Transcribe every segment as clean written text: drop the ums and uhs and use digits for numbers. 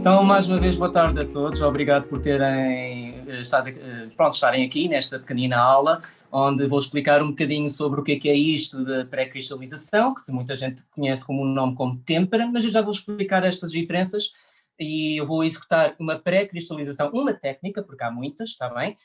Então, mais uma vez, boa tarde a todos. Obrigado por estarem aqui nesta pequenina aula, onde vou explicar um bocadinho sobre o que é isto da pré-cristalização, que muita gente conhece como um nome como têmpera, mas eu já vou explicar estas diferenças e eu vou executar uma pré-cristalização, uma técnica, porque há muitas, está bem,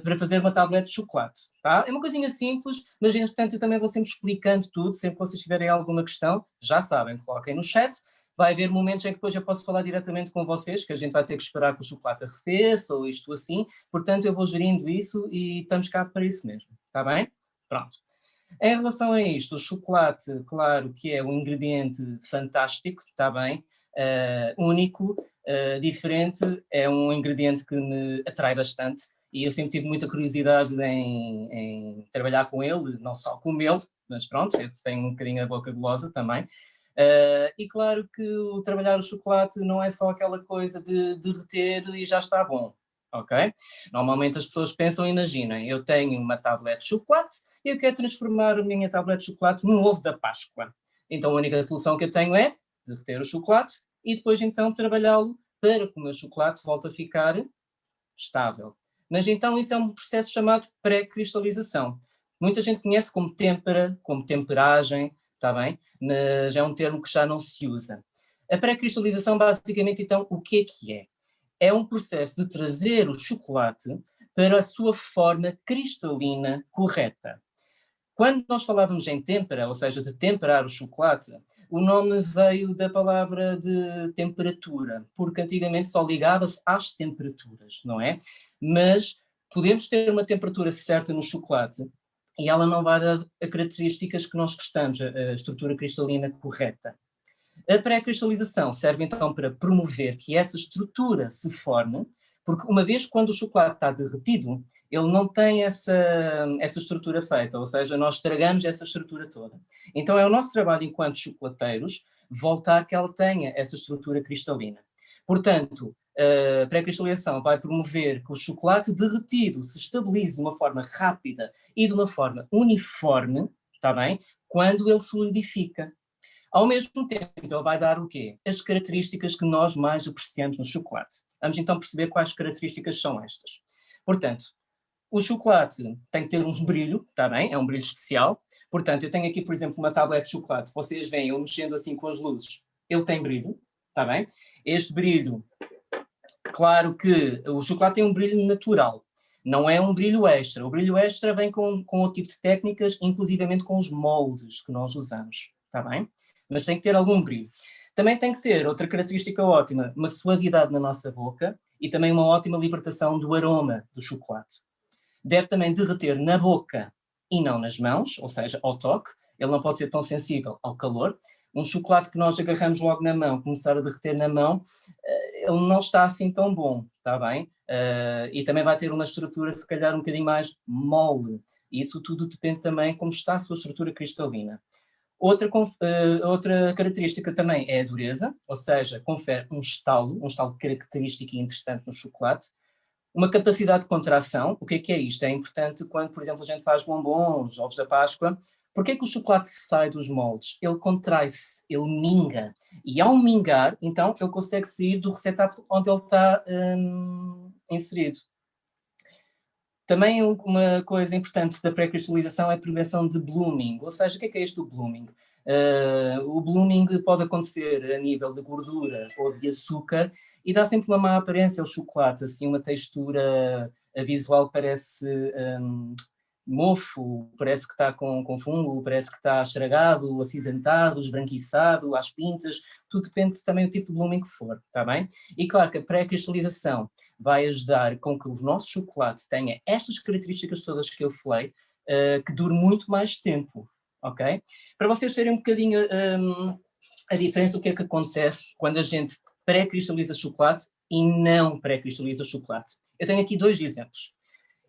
para fazer uma tablete de chocolate. Tá? É uma coisinha simples, mas, entretanto, eu também vou sempre explicando tudo. Sempre que vocês tiverem alguma questão, já sabem, coloquem no chat. Vai haver momentos em que depois eu posso falar diretamente com vocês, que a gente vai ter que esperar que o chocolate arrefeça ou isto assim, portanto eu vou gerindo isso e estamos cá para isso mesmo, está bem? Pronto. Em relação a isto, o chocolate, claro que é um ingrediente fantástico, está bem? Único, diferente, é um ingrediente que me atrai bastante e eu sempre tive muita curiosidade em trabalhar com ele, não só comê-lo, mas pronto, eu tenho um bocadinho a boca gulosa também. E claro que trabalhar o chocolate não é só aquela coisa de derreter e já está bom, ok? Normalmente as pessoas pensam, imaginem, eu tenho uma tablete de chocolate e eu quero transformar a minha tablete de chocolate num ovo da Páscoa. Então a única solução que eu tenho é derreter o chocolate e depois então trabalhá-lo para que o meu chocolate volte a ficar estável. Mas então isso é um processo chamado pré-cristalização. Muita gente conhece como têmpera, como temperagem, está bem? Mas é um termo que já não se usa. A pré-cristalização, basicamente, então, o que é? É um processo de trazer o chocolate para a sua forma cristalina correta. Quando nós falávamos em têmpera, ou seja, de temperar o chocolate, o nome veio da palavra de temperatura, porque antigamente só ligava-se às temperaturas, não é? Mas podemos ter uma temperatura certa no chocolate e ela não vai dar as características que nós gostamos, a estrutura cristalina correta. A pré-cristalização serve então para promover que essa estrutura se forme, porque uma vez quando o chocolate está derretido, ele não tem essa estrutura feita, ou seja, nós estragamos essa estrutura toda. Então é o nosso trabalho enquanto chocolateiros voltar que ela tenha essa estrutura cristalina. Portanto, a pré-cristalização vai promover que o chocolate derretido se estabilize de uma forma rápida e de uma forma uniforme, está bem? Quando ele solidifica. Ao mesmo tempo, ele vai dar o quê? As características que nós mais apreciamos no chocolate. Vamos então perceber quais características são estas. Portanto, o chocolate tem que ter um brilho, está bem? É um brilho especial. Portanto, eu tenho aqui, por exemplo, uma tablete de chocolate. Vocês veem eu mexendo assim com as luzes. Ele tem brilho, está bem? Este brilho, claro que o chocolate tem um brilho natural. Não é um brilho extra. O brilho extra vem com outro tipo de técnicas, inclusivamente com os moldes que nós usamos, está bem? Mas tem que ter algum brilho. Também tem que ter outra característica ótima, uma suavidade na nossa boca e também uma ótima libertação do aroma do chocolate. Deve também derreter na boca e não nas mãos, ou seja, ao toque. Ele não pode ser tão sensível ao calor. Um chocolate que nós agarramos logo na mão, começar a derreter na mão, ele não está assim tão bom, está bem? E também vai ter uma estrutura, se calhar, um bocadinho mais mole. Isso tudo depende também como está a sua estrutura cristalina. Outra característica também é a dureza, ou seja, confere um estalo característico e interessante no chocolate. Uma capacidade de contração, o que é isto? É importante quando, por exemplo, a gente faz bombons, ovos da Páscoa. Porquê que o chocolate sai dos moldes? Ele contrai-se, ele minga. E ao mingar, então, ele consegue sair do receptáculo onde ele está inserido. Também uma coisa importante da pré-cristalização é a prevenção de blooming. Ou seja, o que é isto do blooming? O blooming pode acontecer a nível de gordura ou de açúcar e dá sempre uma má aparência ao chocolate, assim uma textura visual parece mofo, parece que está com fungo, parece que está estragado, acinzentado, esbranquiçado, às pintas, tudo depende também do tipo de blooming que for, está bem? E claro que a pré-cristalização vai ajudar com que o nosso chocolate tenha estas características todas que eu falei, que dure muito mais tempo, ok? Para vocês terem um bocadinho a diferença, o que é que acontece quando a gente pré-cristaliza chocolate e não pré-cristaliza chocolate. Eu tenho aqui dois exemplos.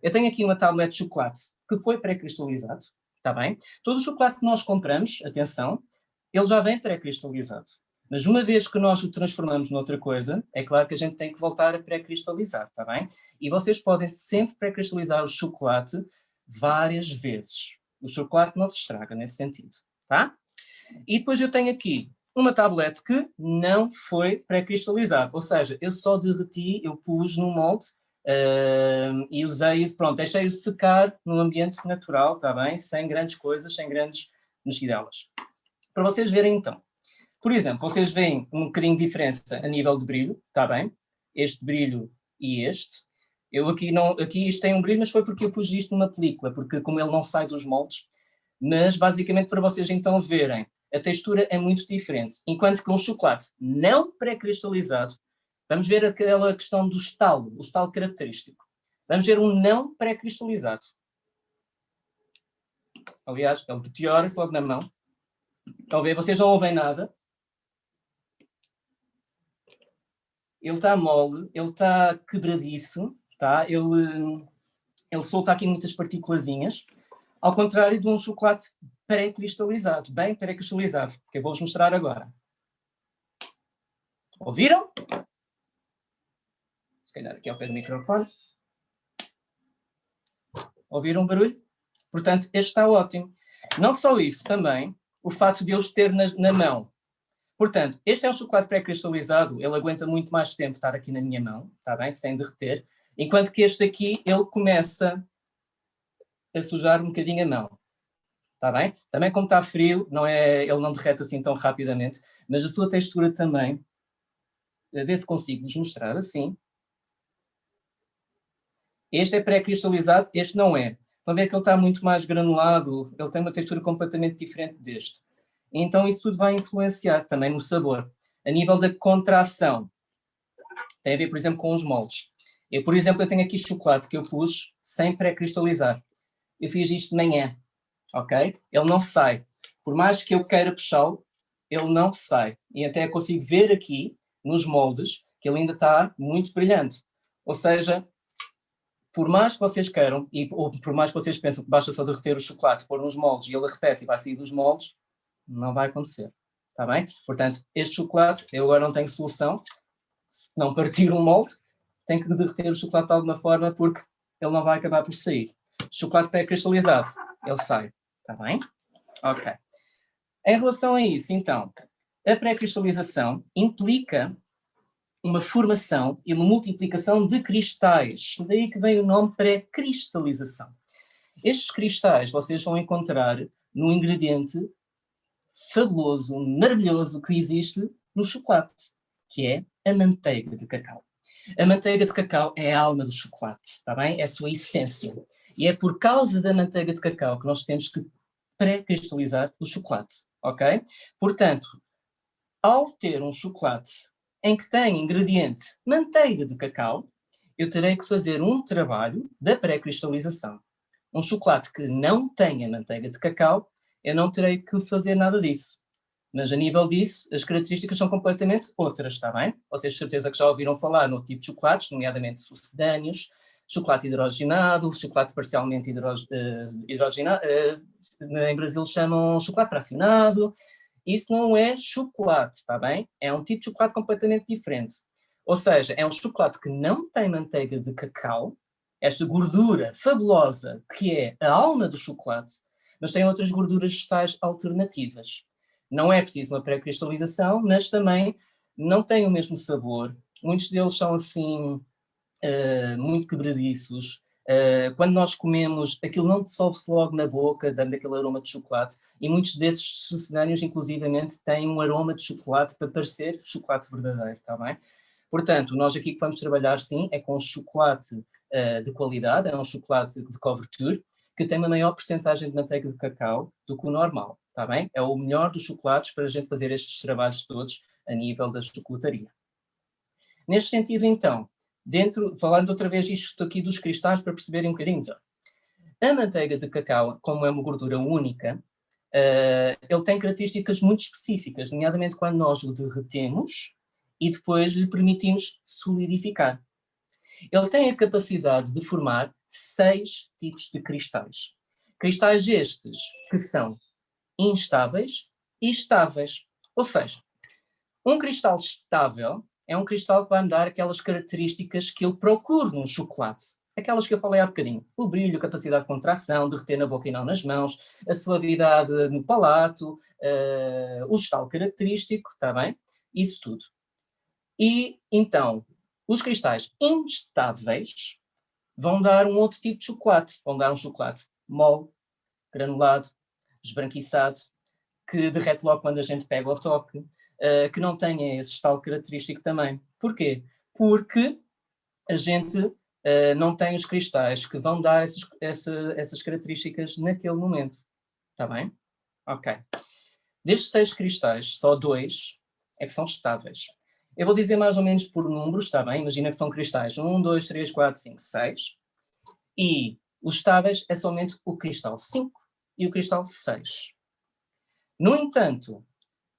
Eu tenho aqui uma tablete de chocolate que foi pré-cristalizado, está bem? Todo o chocolate que nós compramos, atenção, ele já vem pré-cristalizado. Mas uma vez que nós o transformamos noutra coisa, é claro que a gente tem que voltar a pré-cristalizar, está bem? E vocês podem sempre pré-cristalizar o chocolate várias vezes. O chocolate não se estraga nesse sentido, tá? E depois eu tenho aqui uma tablete que não foi pré-cristalizada, ou seja, eu só derreti, eu pus no molde e usei, pronto, deixei-o secar no ambiente natural, está bem? Sem grandes coisas, sem grandes mexidelas. Para vocês verem então, por exemplo, vocês veem um bocadinho de diferença a nível de brilho, está bem? Este brilho e este. Eu aqui não, aqui isto tem um brilho, mas foi porque eu pus isto numa película, porque como ele não sai dos moldes, mas basicamente para vocês então verem, a textura é muito diferente. Enquanto que um chocolate não pré-cristalizado, vamos ver aquela questão do estalo, o estalo característico. Vamos ver um não pré-cristalizado. Aliás, ele deteriora-se logo na mão. Estão a ver? Vocês não ouvem nada. Ele está mole, ele está quebradiço, tá? Ele solta aqui muitas partículazinhas, ao contrário de um chocolate pré-cristalizado, bem pré-cristalizado, que eu vou-vos mostrar agora. Ouviram? Se calhar aqui ao pé do microfone. Ouviram o barulho? Portanto, este está ótimo. Não só isso, também o fato de eu os ter na mão. Portanto, este é um chocolate pré-cristalizado, ele aguenta muito mais tempo estar aqui na minha mão, está bem? Sem derreter. Enquanto que este aqui, ele começa a sujar um bocadinho a mão. Está bem? Também como está frio, ele não derrete assim tão rapidamente, mas a sua textura também, a ver se consigo vos mostrar assim. Este é pré-cristalizado, este não é. Estão a ver que ele está muito mais granulado, ele tem uma textura completamente diferente deste. Então isso tudo vai influenciar também no sabor. A nível da contração, tem a ver, por exemplo, com os moldes. Por exemplo, eu tenho aqui chocolate que eu pus sem pré-cristalizar. Eu fiz isto de manhã, ok? Ele não sai. Por mais que eu queira puxá-lo, ele não sai. E até consigo ver aqui, nos moldes, que ele ainda está muito brilhante. Ou seja, por mais que vocês queiram, ou por mais que vocês pensem que basta só derreter o chocolate, pôr nos moldes e ele arrefece e vai sair dos moldes, não vai acontecer. Está bem? Portanto, este chocolate, eu agora não tenho solução. Se não partir um molde, tem que derreter o chocolate de alguma forma, porque ele não vai acabar por sair. Chocolate pré-cristalizado, ele sai. Está bem? Ok. Em relação a isso, então, a pré-cristalização implica uma formação e uma multiplicação de cristais. Daí que vem o nome pré-cristalização. Estes cristais vocês vão encontrar no ingrediente fabuloso, maravilhoso que existe no chocolate, que é a manteiga de cacau. A manteiga de cacau é a alma do chocolate, está bem? É a sua essência. E é por causa da manteiga de cacau que nós temos que pré-cristalizar o chocolate, ok? Portanto, ao ter um chocolate em que tem ingrediente manteiga de cacau, eu terei que fazer um trabalho da pré-cristalização. Um chocolate que não tenha manteiga de cacau, eu não terei que fazer nada disso. Mas a nível disso, as características são completamente outras, está bem? Vocês de certeza que já ouviram falar no tipo de chocolates, nomeadamente sucedâneos, chocolate hidrogenado, chocolate parcialmente hidrogenado, em Brasil chamam chocolate fracionado. Isso não é chocolate, está bem? É um tipo de chocolate completamente diferente. Ou seja, é um chocolate que não tem manteiga de cacau, esta gordura fabulosa que é a alma do chocolate, mas tem outras gorduras vegetais alternativas. Não é preciso uma pré-cristalização, mas também não tem o mesmo sabor. Muitos deles são assim, muito quebradiços. Quando nós comemos, aquilo não dissolve-se logo na boca, dando aquele aroma de chocolate, e muitos desses sucedâneos, inclusivamente, têm um aroma de chocolate para parecer chocolate verdadeiro, está bem? Portanto, nós aqui que vamos trabalhar, sim, é com chocolate de qualidade, é um chocolate de couverture, que tem uma maior porcentagem de manteiga de cacau do que o normal, está bem? É o melhor dos chocolates para a gente fazer estes trabalhos todos a nível da chocolataria. Neste sentido, então, falando outra vez isto aqui dos cristais para perceberem um bocadinho melhor. A manteiga de cacau, como é uma gordura única, ele tem características muito específicas, nomeadamente quando nós o derretemos e depois lhe permitimos solidificar. Ele tem a capacidade de formar 6 tipos de cristais. Cristais estes que são instáveis e estáveis. Ou seja, um cristal estável é um cristal que vai me dar aquelas características que eu procuro num chocolate. Aquelas que eu falei há bocadinho. O brilho, a capacidade de contração, de reter na boca e não nas mãos, a suavidade no palato, o estalo característico, está bem? Isso tudo. E, então, os cristais instáveis vão dar um outro tipo de chocolate. Vão dar um chocolate mole, granulado, esbranquiçado, que derrete logo quando a gente pega o toque, que não tenha esse estalo característico também. Porquê? Porque a gente não tem os cristais que vão dar essas características naquele momento. Está bem? Ok. Destes 6 cristais, só 2 é que são estáveis. Eu vou dizer mais ou menos por números, está bem? Imagina que são cristais 1, 2, 3, 4, 5, 6. E os estáveis é somente o cristal 5 e o cristal 6. No entanto,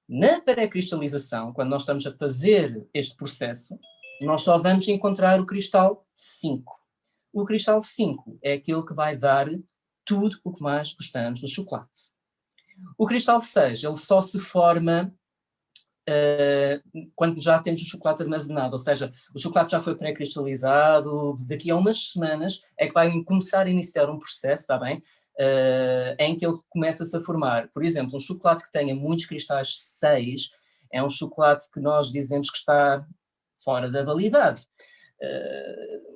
na pré-cristalização, quando nós estamos a fazer este processo, nós só vamos encontrar o cristal 5. O cristal 5 é aquele que vai dar tudo o que mais gostamos do chocolate. O cristal 6, ele só se forma quando já temos o chocolate armazenado, ou seja, o chocolate já foi pré-cristalizado, daqui a umas semanas é que vai começar a iniciar um processo, está bem? Em que ele começa-se a formar. Por exemplo, um chocolate que tenha muitos cristais 6 é um chocolate que nós dizemos que está fora da validade.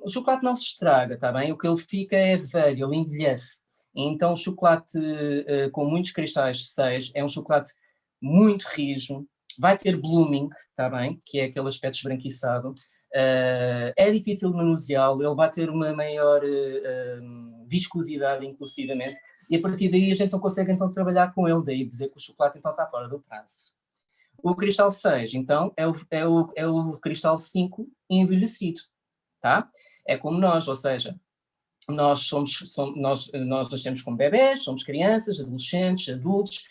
O chocolate não se estraga, está bem? O que ele fica é velho, ele envelhece. Então, o chocolate com muitos cristais 6 é um chocolate muito rijo, vai ter blooming, está bem? Que é aquele aspecto esbranquiçado. É difícil de manuseá-lo, ele vai ter uma maior viscosidade, inclusivamente, e a partir daí a gente não consegue então trabalhar com ele, daí dizer que o chocolate então está fora do prazo. O cristal 6, então, é o cristal 5 envelhecido, tá? É como nós, ou seja, nós nascemos como bebés, somos crianças, adolescentes, adultos,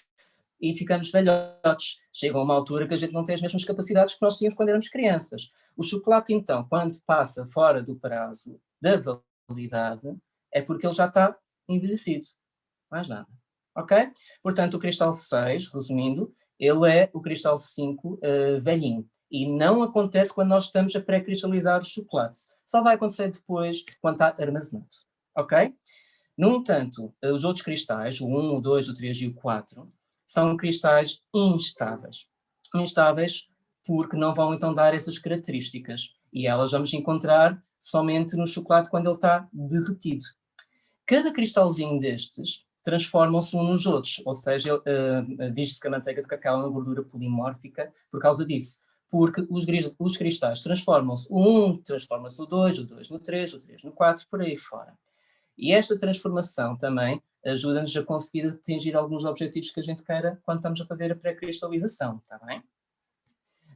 e ficamos velhotes. Chega a uma altura que a gente não tem as mesmas capacidades que nós tínhamos quando éramos crianças. O chocolate, então, quando passa fora do prazo da validade, é porque ele já está envelhecido. Mais nada. Ok? Portanto, o cristal 6, resumindo, ele é o cristal 5 velhinho. E não acontece quando nós estamos a pré-cristalizar o chocolate. Só vai acontecer depois, quando está armazenado. Ok? No entanto, os outros cristais, o 1, o 2, o 3 e o 4, são cristais instáveis. Instáveis porque não vão então dar essas características. E elas vamos encontrar somente no chocolate quando ele está derretido. Cada cristalzinho destes transformam-se uns nos outros, ou seja, diz-se que a manteiga de cacau é uma gordura polimórfica por causa disso. Porque os cristais transformam-se, o 1 transforma-se o 2 no 3, o 3 no 4, por aí fora. E esta transformação também ajuda-nos a conseguir atingir alguns objetivos que a gente queira quando estamos a fazer a pré-cristalização, está bem?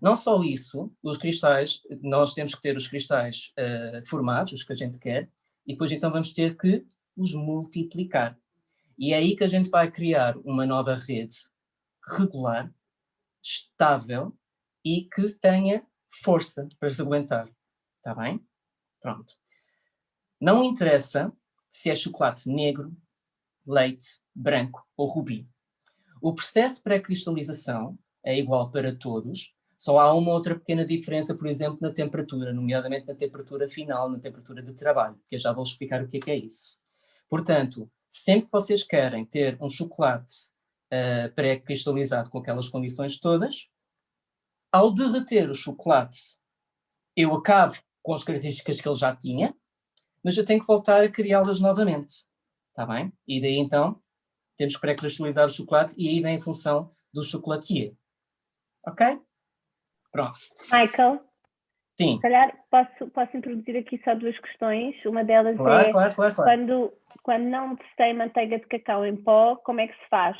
Não só isso, os cristais, nós temos que ter os cristais formados, os que a gente quer, e depois então vamos ter que os multiplicar. E é aí que a gente vai criar uma nova rede regular, estável e que tenha força para se aguentar. Está bem? Pronto. Não interessa se é chocolate negro, leite, branco ou rubi. O processo de pré-cristalização é igual para todos, só há uma outra pequena diferença, por exemplo, na temperatura, nomeadamente na temperatura final, na temperatura de trabalho, que eu já vou explicar o que é isso. Portanto, sempre que vocês querem ter um chocolate pré-cristalizado com aquelas condições todas, ao derreter o chocolate, eu acabo com as características que ele já tinha, mas eu tenho que voltar a criá-las novamente. Está bem? E daí então temos que pré-cristalizar o chocolate e aí vem a função do chocolatier. Ok? Pronto. Michael, Sim. se calhar posso introduzir aqui só 2 questões. Uma delas claro. Quando não testei manteiga de cacau em pó, como é que se faz?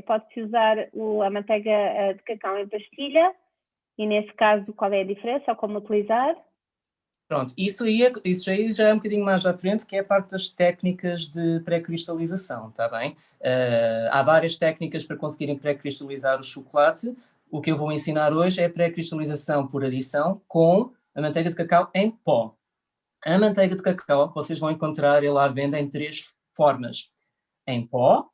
Pode-se usar a manteiga de cacau em pastilha? E nesse caso, qual é a diferença ou como utilizar? Pronto, isso aí já é um bocadinho mais à frente, que é a parte das técnicas de pré-cristalização, está bem? Há várias técnicas para conseguirem pré-cristalizar o chocolate. O que eu vou ensinar hoje é a pré-cristalização por adição com a manteiga de cacau em pó. A manteiga de cacau, vocês vão encontrar ela à venda em 3 formas. Em pó,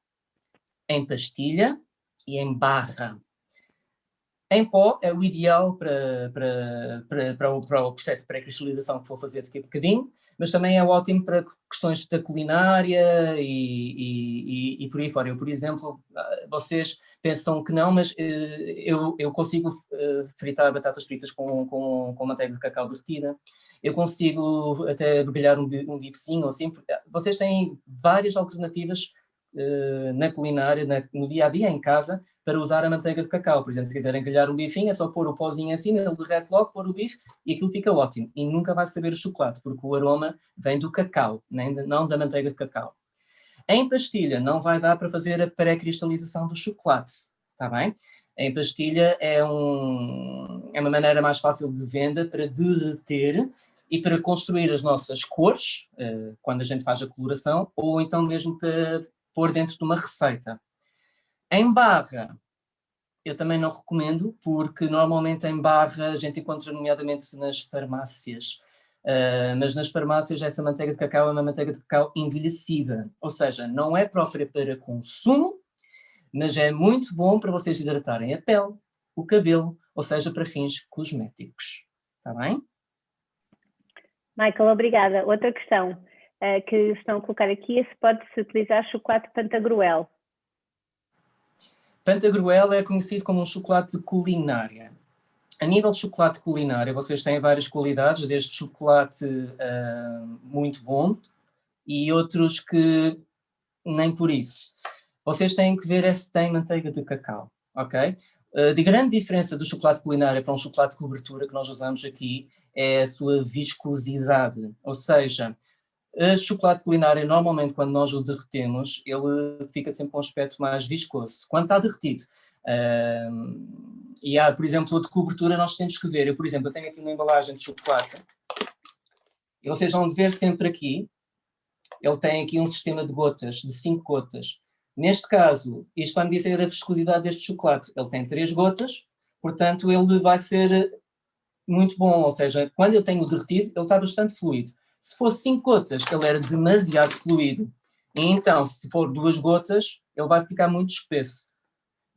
em pastilha e em barra. Em pó é o ideal para o processo de pré-cristalização que vou fazer daqui a bocadinho, mas também é ótimo para questões da culinária e por aí fora. Eu, por exemplo, vocês pensam que não, mas eu consigo fritar batatas fritas com manteiga de cacau derretida. Eu consigo até grelhar um bifezinho, assim. Vocês têm várias alternativas na culinária, no dia-a-dia, em casa, para usar a manteiga de cacau. Por exemplo, se quiserem grelhar um bifinho, é só pôr o pozinho em cima, ele derrete logo, pôr o bife e aquilo fica ótimo. E nunca vai saber o chocolate, porque o aroma vem do cacau, não da manteiga de cacau. Em pastilha não vai dar para fazer a pré-cristalização do chocolate, está bem? Em pastilha é uma maneira mais fácil de venda para derreter e para construir as nossas cores, quando a gente faz a coloração, ou então mesmo para pôr dentro de uma receita. Em barra, eu também não recomendo, porque normalmente em barra a gente encontra nomeadamente nas farmácias. Mas nas farmácias essa manteiga de cacau é uma manteiga de cacau envelhecida. Ou seja, não é própria para consumo, mas é muito bom para vocês hidratarem a pele, o cabelo, ou seja, para fins cosméticos. Está bem? Michael, obrigada. Outra questão que estão a colocar aqui é se pode-se utilizar chocolate Pantagruel. Pantagruel é conhecido como um chocolate de culinária. A nível de chocolate culinária, vocês têm várias qualidades, desde chocolate muito bom e outros que nem por isso. Vocês têm que ver se tem manteiga de cacau, ok? De grande diferença do chocolate culinário para um chocolate de cobertura que nós usamos aqui é a sua viscosidade, ou seja, o chocolate culinário, normalmente, quando nós o derretemos, ele fica sempre com um aspecto mais viscoso. Quando está derretido, e há, por exemplo, de cobertura, nós temos que ver. Eu, por exemplo, eu tenho aqui uma embalagem de chocolate, e vocês vão ver sempre aqui, ele tem aqui um sistema de gotas, de 5 gotas. Neste caso, isto vai-me dizer a viscosidade deste chocolate. Ele tem 3 gotas, portanto, ele vai ser muito bom. Ou seja, quando eu tenho o derretido, ele está bastante fluido. Se fosse 5 gotas, ele era demasiado fluido. E então, se for 2 gotas, ele vai ficar muito espesso.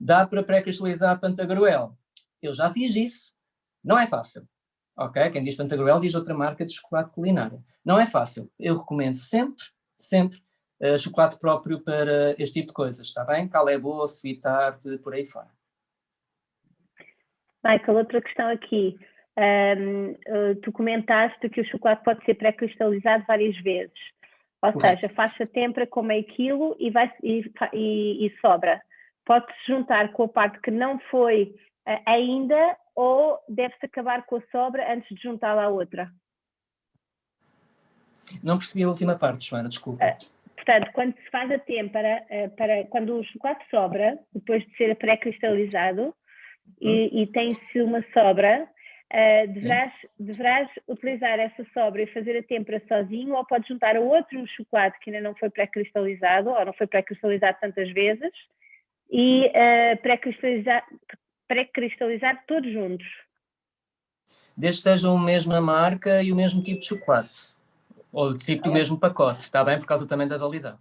Dá para pré-cristalizar a Pantagruel? Eu já fiz isso. Não é fácil. Ok? Quem diz Pantagruel diz outra marca de chocolate culinário. Não é fácil. Eu recomendo sempre chocolate próprio para este tipo de coisas, está bem? Calebo, Sweet Tart, por aí fora. Michael, outra questão aqui. Tu comentaste que o chocolate pode ser pré-cristalizado várias vezes. Ou Correto. seja, faz a tempera com meio quilo e sobra. Pode-se juntar com a parte que não foi ainda ou deve-se acabar com a sobra antes de juntá-la à outra? Não percebi a última parte, Joana, desculpa. Portanto, quando se faz a têmpera, quando o chocolate sobra, depois de ser pré-cristalizado, e tem-se uma sobra, deverás utilizar essa sobra e fazer a têmpera sozinho, ou podes juntar a outro chocolate que ainda não foi pré-cristalizado, ou não foi pré-cristalizado tantas vezes, e pré-cristalizar todos juntos. Desde que sejam a mesma marca e o mesmo tipo de chocolate. Ou tipo do mesmo pacote, está bem? Por causa também da validade.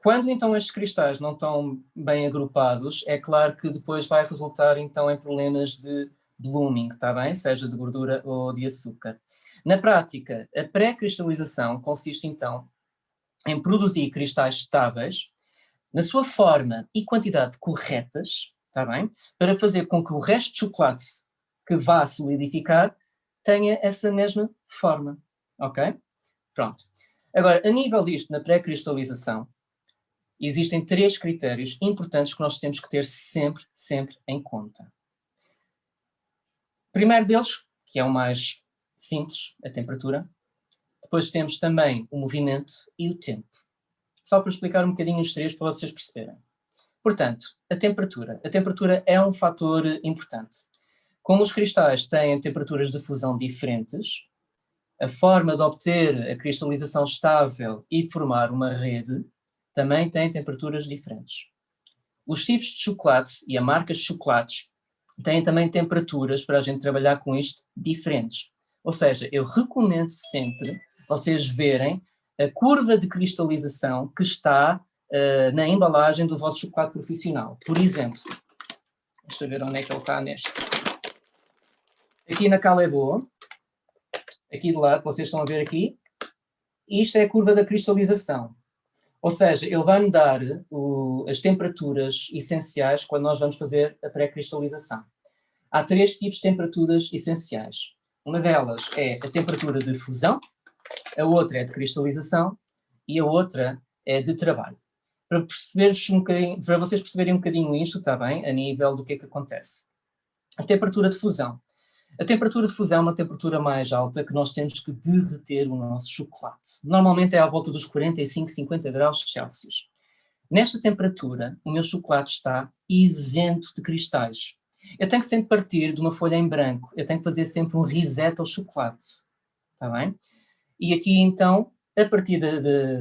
Quando então estes cristais não estão bem agrupados, é claro que depois vai resultar então em problemas de blooming, está bem? Seja de gordura ou de açúcar. Na prática, a pré-cristalização consiste então em produzir cristais estáveis na sua forma e quantidade corretas, está bem? Para fazer com que o resto de chocolate que vá solidificar tenha essa mesma forma, ok? Pronto. Agora, a nível disto, na pré-cristalização, existem 3 critérios importantes que nós temos que ter sempre em conta. O primeiro deles, que é o mais simples, a temperatura. Depois temos também o movimento e o tempo. Só para explicar um bocadinho os 3 para vocês perceberem. Portanto, a temperatura. A temperatura é um fator importante. Como os cristais têm temperaturas de fusão diferentes, a forma de obter a cristalização estável e formar uma rede também tem temperaturas diferentes. Os tipos de chocolate e as marcas de chocolates têm também temperaturas para a gente trabalhar com isto diferentes. Ou seja, eu recomendo sempre vocês verem a curva de cristalização que está na embalagem do vosso chocolate profissional. Por exemplo, Deixa eu ver onde é que ele está neste. Aqui na Calebo, aqui de lado, vocês estão a ver aqui, isto é a curva da cristalização. Ou seja, ele vai-me dar as temperaturas essenciais quando nós vamos fazer a pré-cristalização. Há 3 tipos de temperaturas essenciais. Uma delas é a temperatura de fusão, a outra é de cristalização e a outra é de trabalho. Para vocês perceberem um bocadinho isto, está bem? A nível do que é que acontece. A temperatura de fusão. A temperatura de fusão é uma temperatura mais alta que nós temos que derreter o nosso chocolate. Normalmente é à volta dos 45, 50 graus Celsius. Nesta temperatura, o meu chocolate está isento de cristais. Eu tenho que sempre partir de uma folha em branco. Eu tenho que fazer sempre um reset ao chocolate. Está bem? E aqui, então, a partir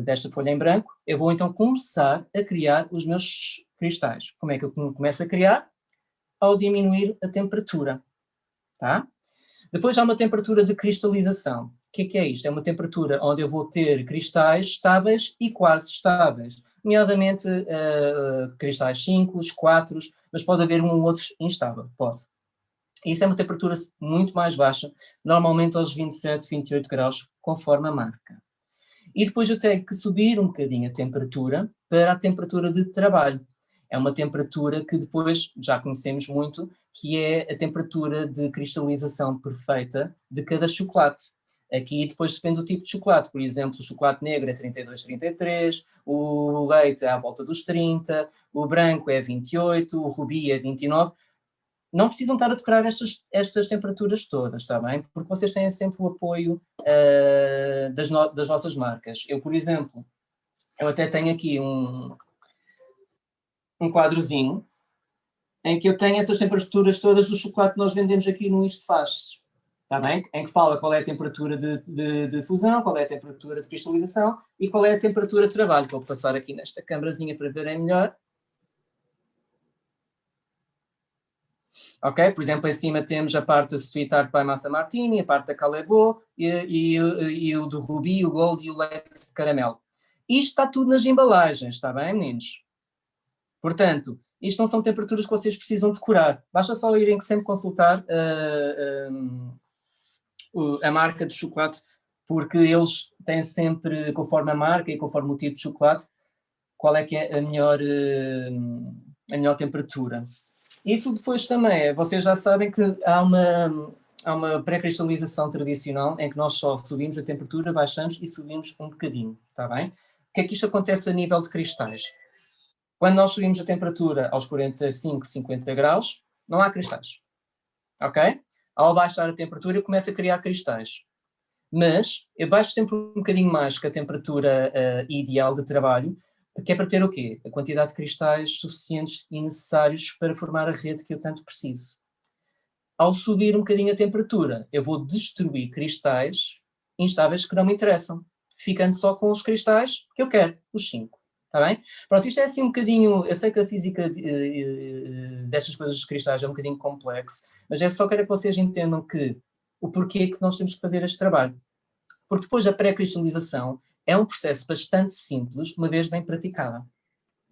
desta folha em branco, eu vou, então, começar a criar os meus cristais. Como é que eu começo a criar? Ao diminuir a temperatura. Tá? Depois há uma temperatura de cristalização. O que é isto? É uma temperatura onde eu vou ter cristais estáveis e quase estáveis. Nomeadamente cristais 5, 4, mas pode haver um ou outro instável. Pode. Isso é uma temperatura muito mais baixa, normalmente aos 27, 28 graus, conforme a marca. E depois eu tenho que subir um bocadinho a temperatura para a temperatura de trabalho. É uma temperatura que depois já conhecemos muito, que é a temperatura de cristalização perfeita de cada chocolate. Aqui depois depende do tipo de chocolate. Por exemplo, o chocolate negro é 32, 33, o leite é à volta dos 30, o branco é 28, o rubi é 29. Não precisam estar a decorar estas temperaturas todas, está bem? Porque vocês têm sempre o apoio das nossas marcas. Eu, por exemplo, eu até tenho aqui um quadrozinho em que eu tenho essas temperaturas todas do chocolate que nós vendemos aqui no Isto Faz, está bem? Em que fala qual é a temperatura de fusão, qual é a temperatura de cristalização e qual é a temperatura de trabalho. Vou passar aqui nesta câmarazinha para verem melhor. Ok? Por exemplo, em cima temos a parte da Sweet Tart by Massa Martini, a parte da Calebo e o do Rubi, o Gold e o leite de caramelo. Isto está tudo nas embalagens, está bem, meninos? Portanto, isto não são temperaturas que vocês precisam decorar. Basta só irem sempre consultar a marca de chocolate, porque eles têm sempre, conforme a marca e conforme o tipo de chocolate, qual é que é a melhor temperatura. Isso depois também, vocês já sabem que há uma pré-cristalização tradicional em que nós só subimos a temperatura, baixamos e subimos um bocadinho, está bem? O que é que isto acontece a nível de cristais? Quando nós subimos a temperatura aos 45, 50 graus, não há cristais, ok? Ao baixar a temperatura eu começo a criar cristais. Mas eu baixo sempre um bocadinho mais que a temperatura ideal de trabalho, que é para ter o quê? A quantidade de cristais suficientes e necessários para formar a rede que eu tanto preciso. Ao subir um bocadinho a temperatura, eu vou destruir cristais instáveis que não me interessam, ficando só com os cristais que eu quero, os 5. Está bem? Pronto, isto é assim um bocadinho... Eu sei que a física destas coisas dos cristais é um bocadinho complexo, mas eu só quero que vocês entendam que o porquê que nós temos que fazer este trabalho. Porque depois a pré-cristalização é um processo bastante simples, uma vez bem praticada.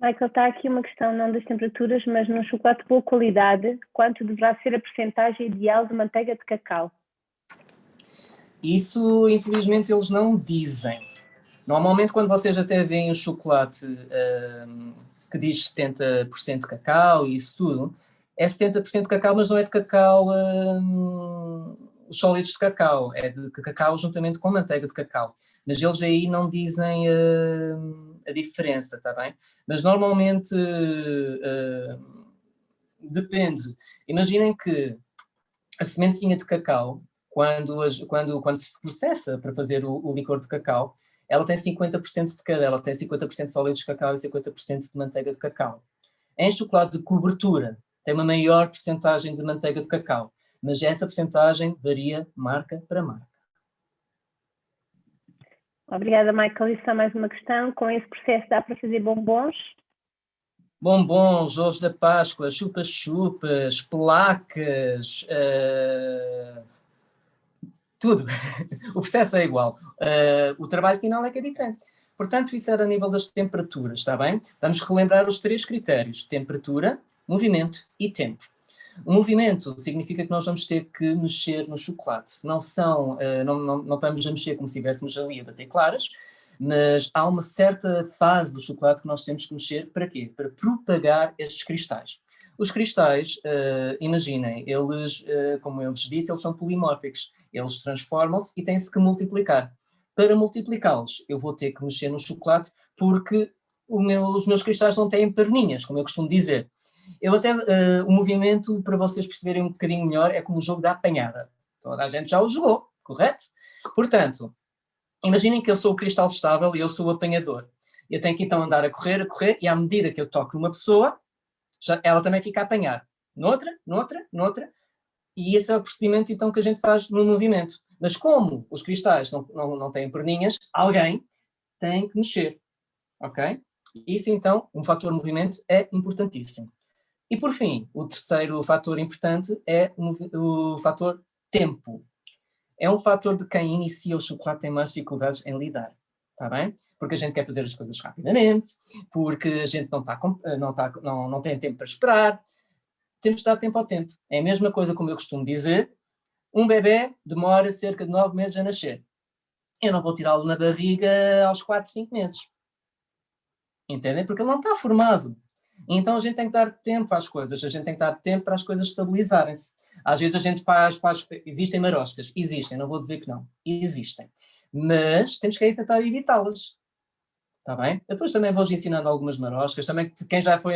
Michael, está aqui uma questão não das temperaturas, mas no chocolate de boa qualidade, quanto deverá ser a percentagem ideal de manteiga de cacau? Isso, infelizmente, eles não dizem. Normalmente, quando vocês até veem o chocolate que diz 70% de cacau e isso tudo, é 70% de cacau, mas não é de cacau, os sólidos de cacau, é de cacau juntamente com manteiga de cacau. Mas eles aí não dizem a diferença, está bem? Mas normalmente depende. Imaginem que a sementezinha de cacau, quando se processa para fazer o licor de cacau, ela tem 50% de cada, ela tem 50% de sólidos de cacau e 50% de manteiga de cacau. Em chocolate de cobertura, tem uma maior percentagem de manteiga de cacau, mas essa percentagem varia marca para marca. Obrigada, Michael. E só mais uma questão. Com esse processo dá para fazer bombons? Bombons, ovos da Páscoa, chupas-chupas, placas, tudo. O processo é igual. O trabalho final é que é diferente. Portanto, isso era a nível das temperaturas, está bem? Vamos relembrar os 3 critérios: temperatura, movimento e tempo. O movimento significa que nós vamos ter que mexer no chocolate. Não estamos a mexer como se estivéssemos ali a bater claras, mas há uma certa fase do chocolate que nós temos que mexer para quê? Para propagar estes cristais. Os cristais, imaginem, eles, como eu vos disse, eles são polimórficos. Eles transformam-se e têm-se que multiplicar. Para multiplicá-los, eu vou ter que mexer no chocolate porque os meus cristais não têm perninhas, como eu costumo dizer. O movimento, para vocês perceberem um bocadinho melhor, é como o jogo da apanhada. Toda a gente já o jogou, correto? Portanto, imaginem que eu sou o cristal estável e eu sou o apanhador. Eu tenho que então andar a correr, e à medida que eu toco numa pessoa, ela também fica a apanhar. Noutra. E esse é o procedimento então que a gente faz no movimento. Mas como os cristais não têm perninhas, alguém tem que mexer. Ok? Isso então, um fator movimento é importantíssimo. E por fim, o terceiro fator importante é o fator tempo. É um fator de quem inicia o chocolate tem mais dificuldades em lidar. Está bem? Porque a gente quer fazer as coisas rapidamente, porque a gente não tem tempo para esperar. Temos de dar tempo ao tempo. É a mesma coisa como eu costumo dizer, um bebê demora cerca de 9 meses a nascer. Eu não vou tirá-lo na barriga aos 4, 5 meses. Entendem? Porque ele não está formado. Então a gente tem que dar tempo às coisas, a gente tem que dar tempo para as coisas estabilizarem-se. Às vezes a gente existem maroscas, existem, não vou dizer que não, existem. Mas temos que aí tentar evitá-las. Está bem? Eu depois também vou-vos ensinando algumas maroscas, também quem já foi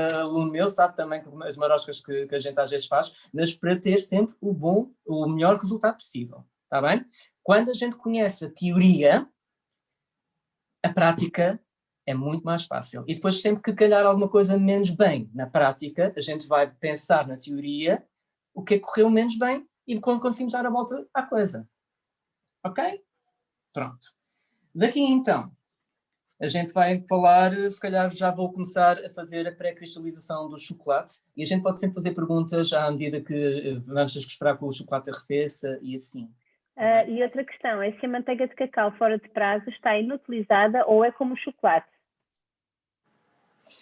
aluno meu sabe também as maroscas que a gente às vezes faz, mas para ter sempre o melhor resultado possível. Está bem? Quando a gente conhece a teoria, a prática é muito mais fácil. E depois, sempre que calhar alguma coisa menos bem na prática, a gente vai pensar na teoria o que é que correu menos bem e quando conseguimos dar a volta à coisa. Ok? Pronto. Daqui então, a gente vai falar, se calhar já vou começar a fazer a pré-cristalização do chocolate e a gente pode sempre fazer perguntas à medida que vamos ter que esperar que o chocolate arrefeça e assim. E outra questão é se a manteiga de cacau fora de prazo está inutilizada ou é como chocolate?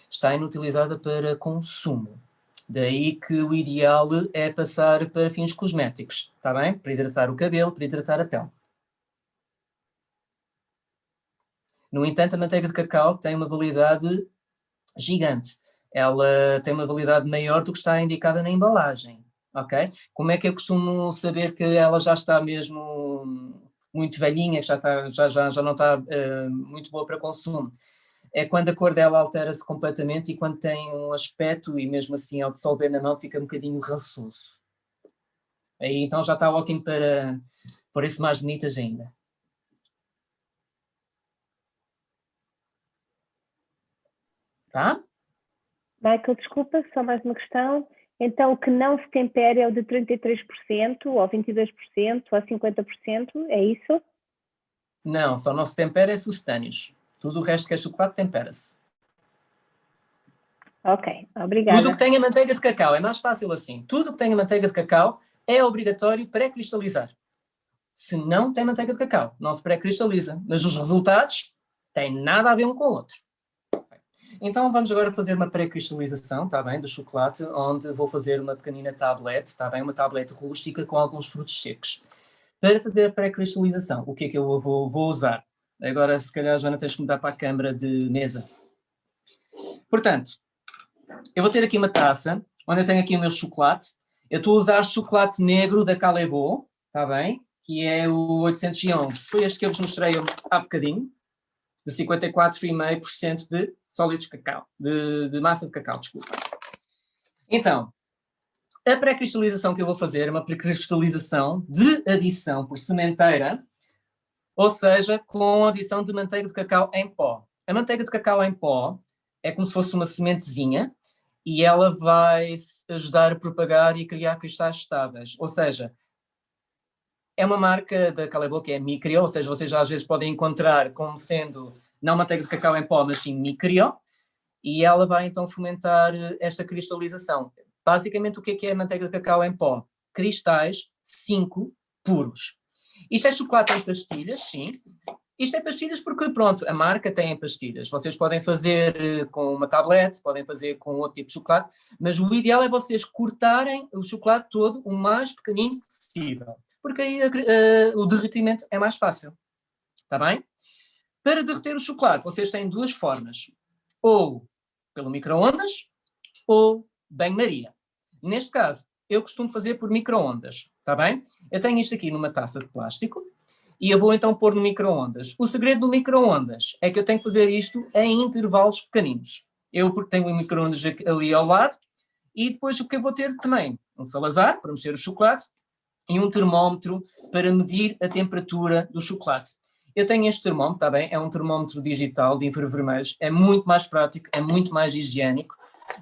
Está inutilizada para consumo. Daí que o ideal é passar para fins cosméticos, está bem? Para hidratar o cabelo, para hidratar a pele. No entanto, a manteiga de cacau tem uma validade gigante. Ela tem uma validade maior do que está indicada na embalagem, ok? Como é que eu costumo saber que ela já está mesmo muito velhinha, que já não está muito boa para consumo? É quando a cor dela altera-se completamente e quando tem um aspecto, e mesmo assim ao dissolver na mão fica um bocadinho rançoso. Aí então já está ótimo para pôr isso mais bonitas ainda. Tá? Michael, desculpa, só mais uma questão. Então, o que não se tempera é o de 33%, ou 22%, ou 50%, é isso? Não, só não se tempera é sucedâneos. Tudo o resto que é chocolate tempera-se. Ok, obrigada. Tudo o que tenha manteiga de cacau é mais fácil assim. Tudo o que tenha manteiga de cacau é obrigatório pré-cristalizar. Se não tem manteiga de cacau, não se pré-cristaliza. Mas os resultados têm nada a ver um com o outro. Então vamos agora fazer uma pré-cristalização, tá bem, do chocolate, onde vou fazer uma pequenina tablete, tá bem, uma tablete rústica com alguns frutos secos. Para fazer a pré-cristalização, o que é que eu vou usar? Agora, se calhar, Joana, tens que mudar para a câmara de mesa. Portanto, eu vou ter aqui uma taça, onde eu tenho aqui o meu chocolate. Eu estou a usar chocolate negro da Calebo, tá bem? Que é o 811. Foi este que eu vos mostrei há bocadinho, de 54,5% de sólidos de cacau, de massa de cacau, desculpa. Então, a pré-cristalização que eu vou fazer é uma pré-cristalização de adição por sementeira, ou seja, com adição de manteiga de cacau em pó. A manteiga de cacau em pó é como se fosse uma sementezinha e ela vai ajudar a propagar e criar cristais estáveis. Ou seja, é uma marca da Calebo que é Micrio, ou seja, vocês às vezes podem encontrar como sendo não manteiga de cacau em pó, mas sim Micrio, e ela vai então fomentar esta cristalização. Basicamente, o que é a manteiga de cacau em pó? Cristais 5 puros. Isto é chocolate em pastilhas, sim, Isto é pastilhas porque, pronto, a marca tem pastilhas. Vocês podem fazer com uma tablete, podem fazer com outro tipo de chocolate, mas o ideal é vocês cortarem o chocolate todo o mais pequenino possível, porque aí o derretimento é mais fácil. Está bem? Para derreter o chocolate, vocês têm duas formas. Ou pelo micro-ondas, ou banho-maria. Neste caso, eu costumo fazer por micro-ondas. Está bem? Eu tenho isto aqui numa taça de plástico. E eu vou então pôr no micro-ondas. O segredo do micro-ondas é que eu tenho que fazer isto em intervalos pequeninos. Eu porque tenho o micro-ondas ali ao lado, e depois o que eu vou ter também? Um salazar para mexer o chocolate e um termómetro para medir a temperatura do chocolate. Eu tenho este termómetro, está bem? É um termómetro digital de infravermelhos, é muito mais prático, é muito mais higiênico,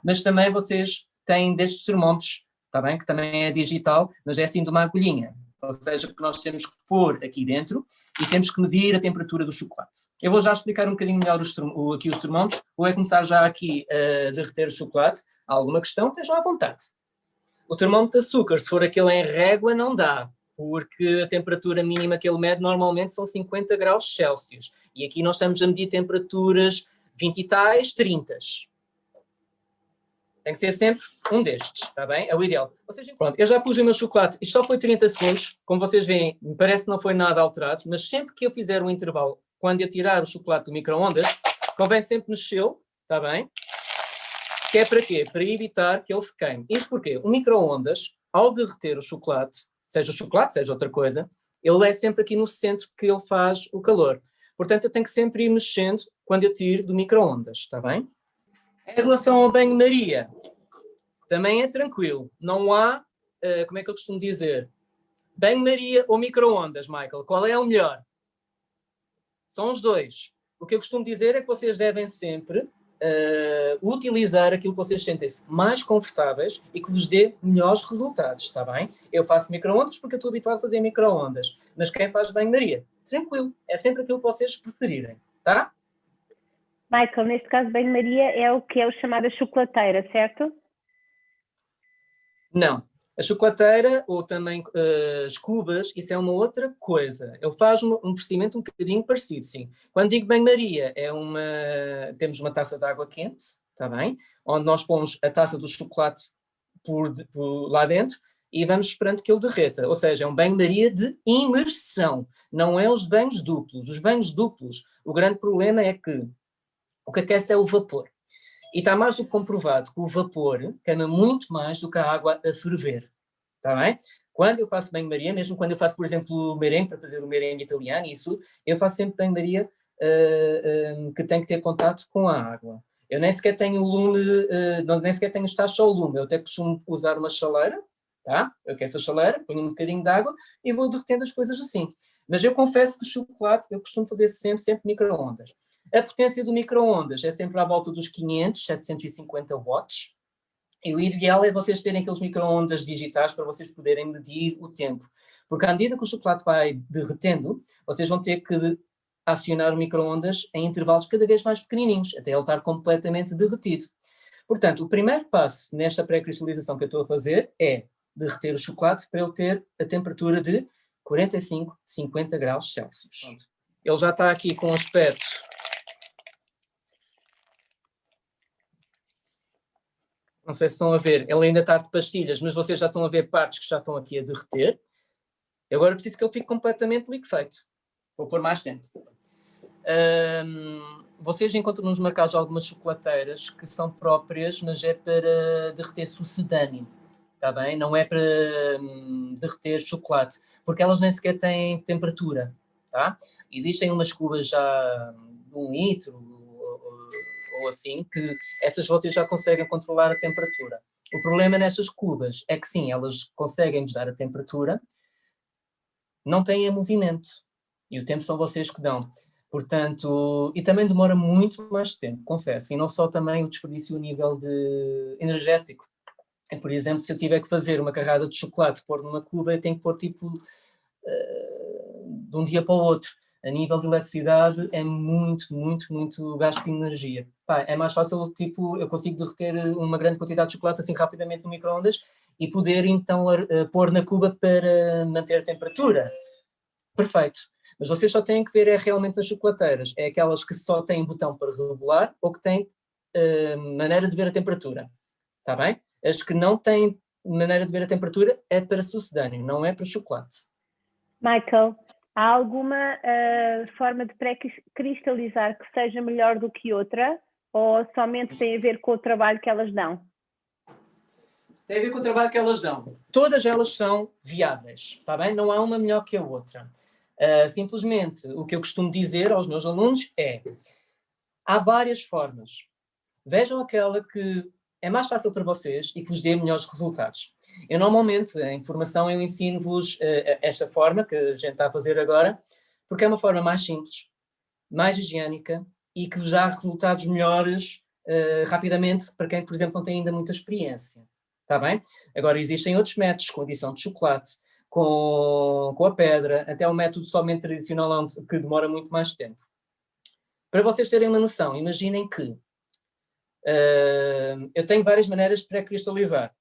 mas também vocês têm destes termómetros, está bem? Que também é digital, mas é assim de uma agulhinha. Ou seja, que nós temos que pôr aqui dentro e temos que medir a temperatura do chocolate. Eu vou já explicar um bocadinho melhor aqui os termómetros, ou é começar já aqui a derreter o chocolate. Há alguma questão? Estejam à vontade. O termómetro de açúcar, se for aquele em régua, não dá, porque a temperatura mínima que ele mede normalmente são 50 graus Celsius. E aqui nós estamos a medir temperaturas 20 e tais, 30. Tem que ser sempre um destes, está bem? É o ideal. Pronto, eu já pus o meu chocolate, isto só foi 30 segundos, como vocês veem, parece que não foi nada alterado, mas sempre que eu fizer um intervalo, quando eu tirar o chocolate do micro-ondas, convém sempre mexê-lo, está bem? Que é para quê? Para evitar que ele se queime. Isto porque o micro-ondas, ao derreter o chocolate, seja outra coisa, ele é sempre aqui no centro que ele faz o calor. Portanto, eu tenho que sempre ir mexendo quando eu tiro do micro-ondas, está bem? Em relação ao banho-maria, também é tranquilo. Não há, como é que eu costumo dizer? Banho-maria ou micro-ondas, Michael? Qual é o melhor? São os dois. O que eu costumo dizer é que vocês devem sempre utilizar aquilo que vocês sentem-se mais confortáveis e que vos dê melhores resultados, está bem? Eu faço micro-ondas porque eu estou habituado a fazer micro-ondas, mas quem faz banho-maria? Tranquilo. É sempre aquilo que vocês preferirem, tá? Michael, neste caso, banho-maria é o que é o chamado chocolateira, certo? Não. A chocolateira ou também as cubas, isso é uma outra coisa. Ele faz um procedimento um bocadinho parecido, sim. Quando digo banho-maria, temos uma taça de água quente, está bem? Onde nós pomos a taça do chocolate por lá dentro e vamos esperando que ele derreta. Ou seja, é um banho-maria de imersão. Não é os banhos duplos. Os banhos duplos, o grande problema é que o que aquece é o vapor. E está mais do que comprovado que o vapor queima muito mais do que a água a ferver. Está bem? Quando eu faço banho-maria, mesmo quando eu faço, por exemplo, merengue, para fazer o merengue italiano, isso, eu faço sempre banho-maria que tem que ter contato com a água. Eu nem sequer tenho lume, nem sequer tenho taxa ao lume, eu até costumo usar uma chaleira, tá? Eu aqueço a chaleira, ponho um bocadinho de água e vou derretendo as coisas assim. Mas eu confesso que o chocolate eu costumo fazer sempre micro-ondas. A potência do micro-ondas é sempre à volta dos 500, 750 watts. E o ideal é vocês terem aqueles micro-ondas digitais para vocês poderem medir o tempo. Porque à medida que o chocolate vai derretendo, vocês vão ter que acionar o micro-ondas em intervalos cada vez mais pequenininhos, até ele estar completamente derretido. Portanto, o primeiro passo nesta pré-cristalização que eu estou a fazer é derreter o chocolate para ele ter a temperatura de 45, 50 graus Celsius. Pronto. Ele já está aqui com um aspecto... Não sei se estão a ver, ele ainda está de pastilhas, mas vocês já estão a ver partes que já estão aqui a derreter. Eu agora preciso que ele fique completamente liquefeito. Vou pôr mais tempo. Vocês encontram nos mercados algumas chocolateiras que são próprias, mas é para derreter sucedâneo. Está bem? Não é para derreter chocolate, porque elas nem sequer têm temperatura. Tá? Existem umas cubas já de 1 litro, ou assim, que essas vocês já conseguem controlar a temperatura. O problema nestas cubas é que sim, elas conseguem nos dar a temperatura, não têm movimento. E o tempo são vocês que dão. Portanto, e também demora muito mais tempo, confesso. E não só também o desperdício a nível energético. Por exemplo, se eu tiver que fazer uma carrada de chocolate, pôr numa cuba, eu tenho que pôr tipo de um dia para o outro. A nível de eletricidade é muito gasto de energia. Pá, é mais fácil, tipo, eu consigo derreter uma grande quantidade de chocolate assim rapidamente no micro-ondas e poder então pôr na cuba para manter a temperatura. Perfeito. Mas vocês só têm que ver realmente nas chocolateiras. É aquelas que só têm botão para regular ou que têm maneira de ver a temperatura. Está bem? As que não têm maneira de ver a temperatura é para sucedâneo, não é para chocolate. Michael, há alguma forma de pré-cristalizar que seja melhor do que outra? Ou somente tem a ver com o trabalho que elas dão? Tem a ver com o trabalho que elas dão. Todas elas são viáveis, está bem? Não há uma melhor que a outra. Simplesmente, o que eu costumo dizer aos meus alunos é: há várias formas. Vejam aquela que é mais fácil para vocês e que vos dê melhores resultados. Eu normalmente, em formação, eu ensino-vos esta forma que a gente está a fazer agora, porque é uma forma mais simples, mais higiênica e que vos dá resultados melhores rapidamente para quem, por exemplo, não tem ainda muita experiência. Está bem? Agora, existem outros métodos, com adição de chocolate, com a pedra, até o método somente tradicional que demora muito mais tempo. Para vocês terem uma noção, imaginem que eu tenho várias maneiras de pré-cristalizar.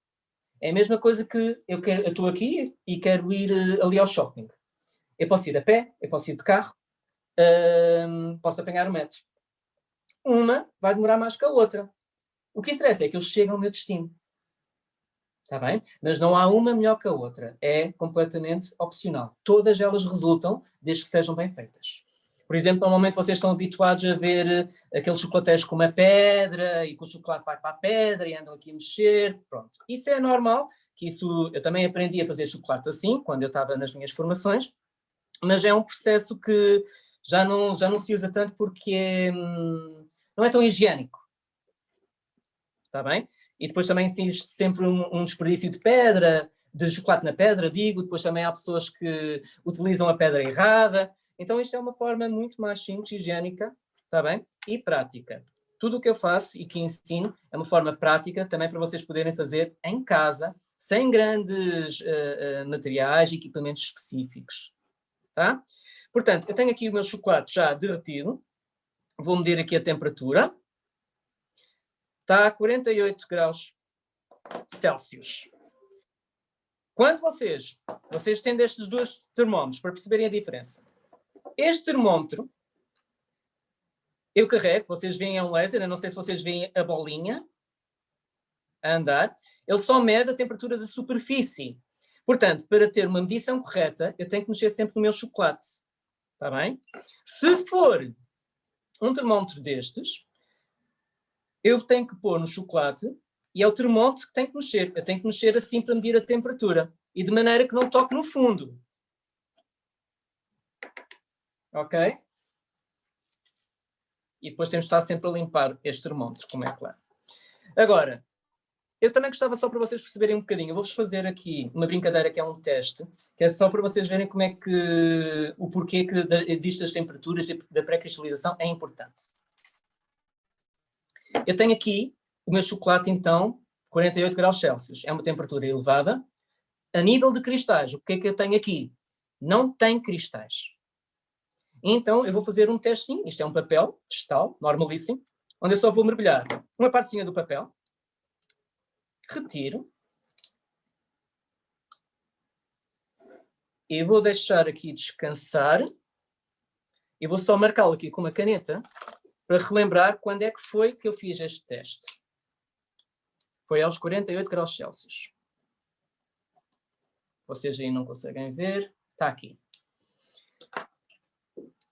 É a mesma coisa que eu estou aqui e quero ir ali ao shopping. Eu posso ir a pé, eu posso ir de carro, posso apanhar o metro. Uma vai demorar mais que a outra. O que interessa é que eu chego ao meu destino. Está bem? Mas não há uma melhor que a outra. É completamente opcional. Todas elas resultam desde que sejam bem feitas. Por exemplo, normalmente vocês estão habituados a ver aqueles chocolateiros com uma pedra e que o chocolate vai para a pedra e andam aqui a mexer. Pronto. Isso é normal, que isso eu também aprendi a fazer chocolate assim, quando eu estava nas minhas formações, mas é um processo que já não se usa tanto porque não é tão higiênico. Está bem? E depois também existe sempre um desperdício de pedra, de chocolate na pedra, digo. Depois também há pessoas que utilizam a pedra errada. Então isto é uma forma muito mais simples, higiênica, está bem? E prática. Tudo o que eu faço e que ensino é uma forma prática também para vocês poderem fazer em casa, sem grandes materiais e equipamentos específicos. Tá? Portanto, eu tenho aqui o meu chocolate já derretido. Vou medir aqui a temperatura. Está a 48 graus Celsius. Quando vocês têm estes dois termómetros para perceberem a diferença. Este termómetro, eu carrego, vocês veem é um laser, eu não sei se vocês veem a bolinha a andar, ele só mede a temperatura da superfície. Portanto, para ter uma medição correta, eu tenho que mexer sempre no meu chocolate. Está bem? Se for um termómetro destes, eu tenho que pôr no chocolate e é o termómetro que tem que mexer. Eu tenho que mexer assim para medir a temperatura. E de maneira que não toque no fundo. Ok? E depois temos de estar sempre a limpar este termómetro, como é claro. Agora, eu também gostava só para vocês perceberem um bocadinho. Eu vou-vos fazer aqui uma brincadeira que é um teste, que é só para vocês verem como é que o porquê que disto das temperaturas da pré-cristalização é importante. Eu tenho aqui o meu chocolate, então, 48 graus Celsius. É uma temperatura elevada. A nível de cristais, o que é que eu tenho aqui? Não tem cristais. Então, eu vou fazer um testinho. Isto é um papel vegetal, normalíssimo, onde eu só vou mergulhar uma partezinha do papel. Retiro. E vou deixar aqui descansar. E vou só marcá-lo aqui com uma caneta para relembrar quando é que foi que eu fiz este teste. Foi aos 48 graus Celsius. Vocês aí não conseguem ver. Está aqui.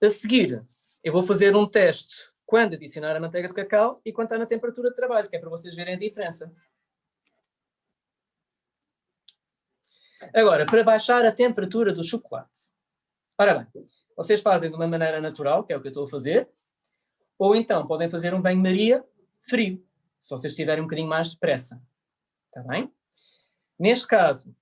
A seguir, eu vou fazer um teste quando adicionar a manteiga de cacau e quando está na temperatura de trabalho, que é para vocês verem a diferença. Agora, para baixar a temperatura do chocolate. Ora bem, vocês fazem de uma maneira natural, que é o que eu estou a fazer, ou então podem fazer um banho-maria frio, se vocês tiverem um bocadinho mais de pressa. Está bem? Neste caso,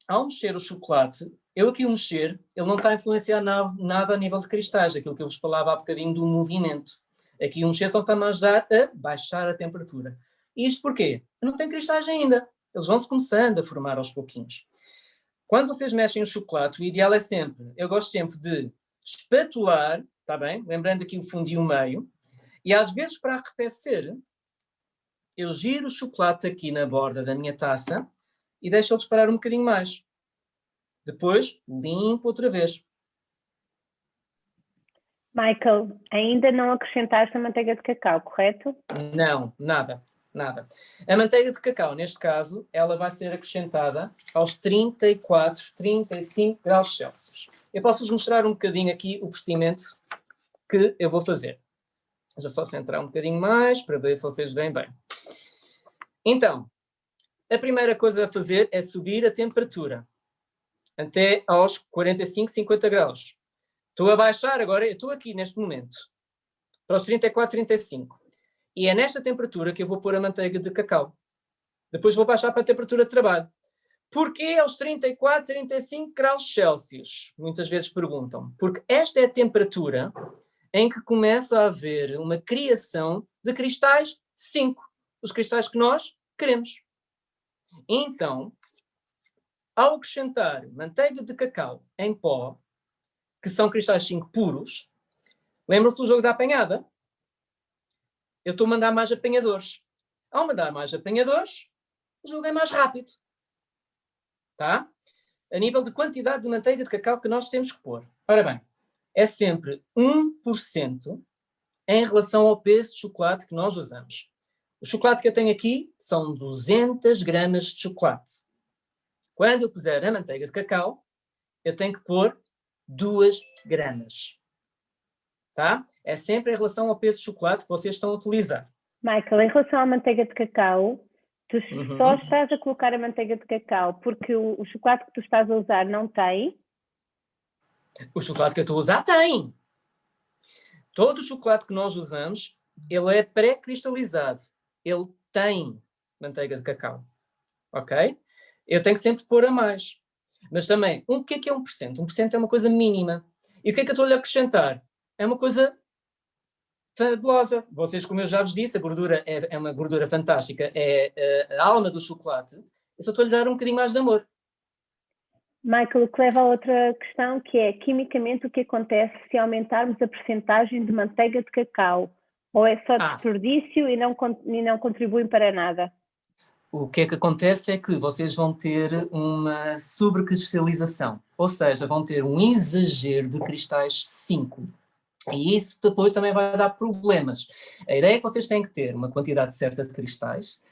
ao mexer o chocolate, eu aqui o mexer, ele não está a influenciar nada a nível de cristais, aquilo que eu vos falava há bocadinho do movimento. Aqui o mexer só está a ajudar a baixar a temperatura. E isto porquê? Não tem cristais ainda. Eles vão-se começando a formar aos pouquinhos. Quando vocês mexem o chocolate, o ideal é sempre, eu gosto sempre de espatular, está bem? Lembrando aqui o fundo e o meio. E às vezes, para arrefecer, eu giro o chocolate aqui na borda da minha taça e deixo-o disparar um bocadinho mais. Depois, limpo outra vez. Michael, ainda não acrescentaste a manteiga de cacau, correto? Não, nada, nada. A manteiga de cacau, neste caso, ela vai ser acrescentada aos 34, 35 graus Celsius. Eu posso-vos mostrar um bocadinho aqui o procedimento que eu vou fazer. Já só centrar um bocadinho mais para ver se vocês veem bem. Então, a primeira coisa a fazer é subir a temperatura até aos 45, 50 graus. Estou a baixar agora, eu estou aqui neste momento, para os 34, 35. E é nesta temperatura que eu vou pôr a manteiga de cacau. Depois vou baixar para a temperatura de trabalho. Porquê aos 34, 35 graus Celsius? Muitas vezes perguntam. Porque esta é a temperatura em que começa a haver uma criação de cristais 5. Os cristais que nós queremos. Então, ao acrescentar manteiga de cacau em pó, que são cristais 5 puros, lembram-se do jogo da apanhada? Eu estou a mandar mais apanhadores. Ao mandar mais apanhadores, o jogo é mais rápido. Tá? A nível de quantidade de manteiga de cacau que nós temos que pôr. Ora bem, é sempre 1% em relação ao peso de chocolate que nós usamos. O chocolate que eu tenho aqui são 200 gramas de chocolate. Quando eu puser a manteiga de cacau, eu tenho que pôr 2 gramas. Tá? É sempre em relação ao peso de chocolate que vocês estão a utilizar. Michael, em relação à manteiga de cacau, tu só estás a colocar a manteiga de cacau porque o chocolate que tu estás a usar não tem? O chocolate que eu estou a usar tem. Todo o chocolate que nós usamos, ele é pré-cristalizado. Ele tem manteiga de cacau. Ok? Eu tenho que sempre pôr a mais. Mas também, o que é 1%? 1% é uma coisa mínima. E o que é que eu estou-lhe a acrescentar? É uma coisa fabulosa. Vocês, como eu já vos disse, a gordura é uma gordura fantástica. É a alma do chocolate. Eu só estou-lhe a dar um bocadinho mais de amor. Michael, o que leva a outra questão, que é, quimicamente, o que acontece se aumentarmos a percentagem de manteiga de cacau? Ou é só desperdício e não contribuem para nada? O que é que acontece é que vocês vão ter uma sobrecristalização, ou seja, vão ter um exagero de cristais 5. E isso depois também vai dar problemas. A ideia é que vocês têm que ter uma quantidade certa de cristais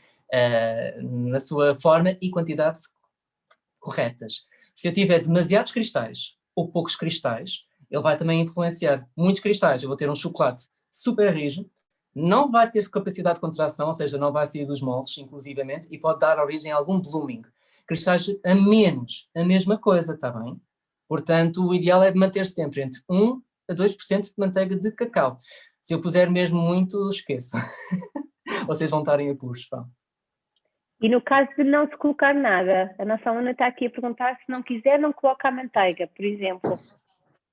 na sua forma e quantidades corretas. Se eu tiver demasiados cristais ou poucos cristais, ele vai também influenciar. Muitos cristais, eu vou ter um chocolate super rígido, não vai ter capacidade de contração, ou seja, não vai sair dos moldes, inclusivamente, e pode dar origem a algum blooming. Cristais a menos, a mesma coisa, está bem? Portanto, o ideal é manter sempre entre 1 a 2% de manteiga de cacau. Se eu puser mesmo muito, esqueça. Vocês vão estar em apuros. Pá. E no caso de não se colocar nada, a nossa aluna está aqui a perguntar se não quiser, não coloca a manteiga, por exemplo.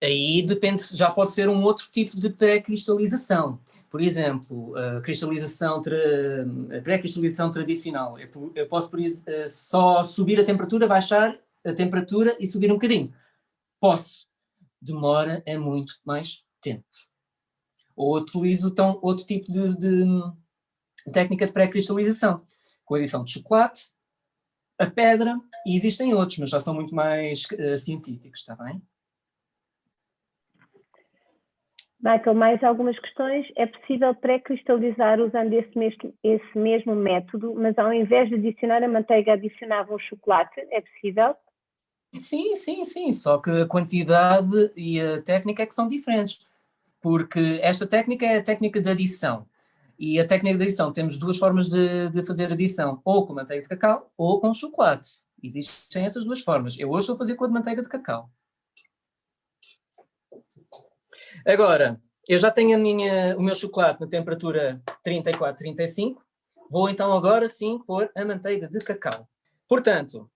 Aí depende, já pode ser um outro tipo de pré-cristalização. Por exemplo, a pré-cristalização tradicional. Eu posso só subir a temperatura, baixar a temperatura e subir um bocadinho. Posso. Demora é muito mais tempo. Ou utilizo então outro tipo de técnica de pré-cristalização, com a adição de chocolate, a pedra, e existem outros, mas já são muito mais científicos, está bem? Michael, mais algumas questões. É possível pré-cristalizar usando esse mesmo método, mas ao invés de adicionar a manteiga, adicionava o chocolate? É possível? Sim, sim, sim, só que a quantidade e a técnica é que são diferentes, porque esta técnica é a técnica de adição, e a técnica de adição temos duas formas de fazer adição, ou com manteiga de cacau ou com chocolate. Existem essas duas formas. Eu hoje estou a fazer com a de manteiga de cacau. Agora, eu já tenho o meu chocolate na temperatura 34, 35, vou então agora sim pôr a manteiga de cacau. Portanto,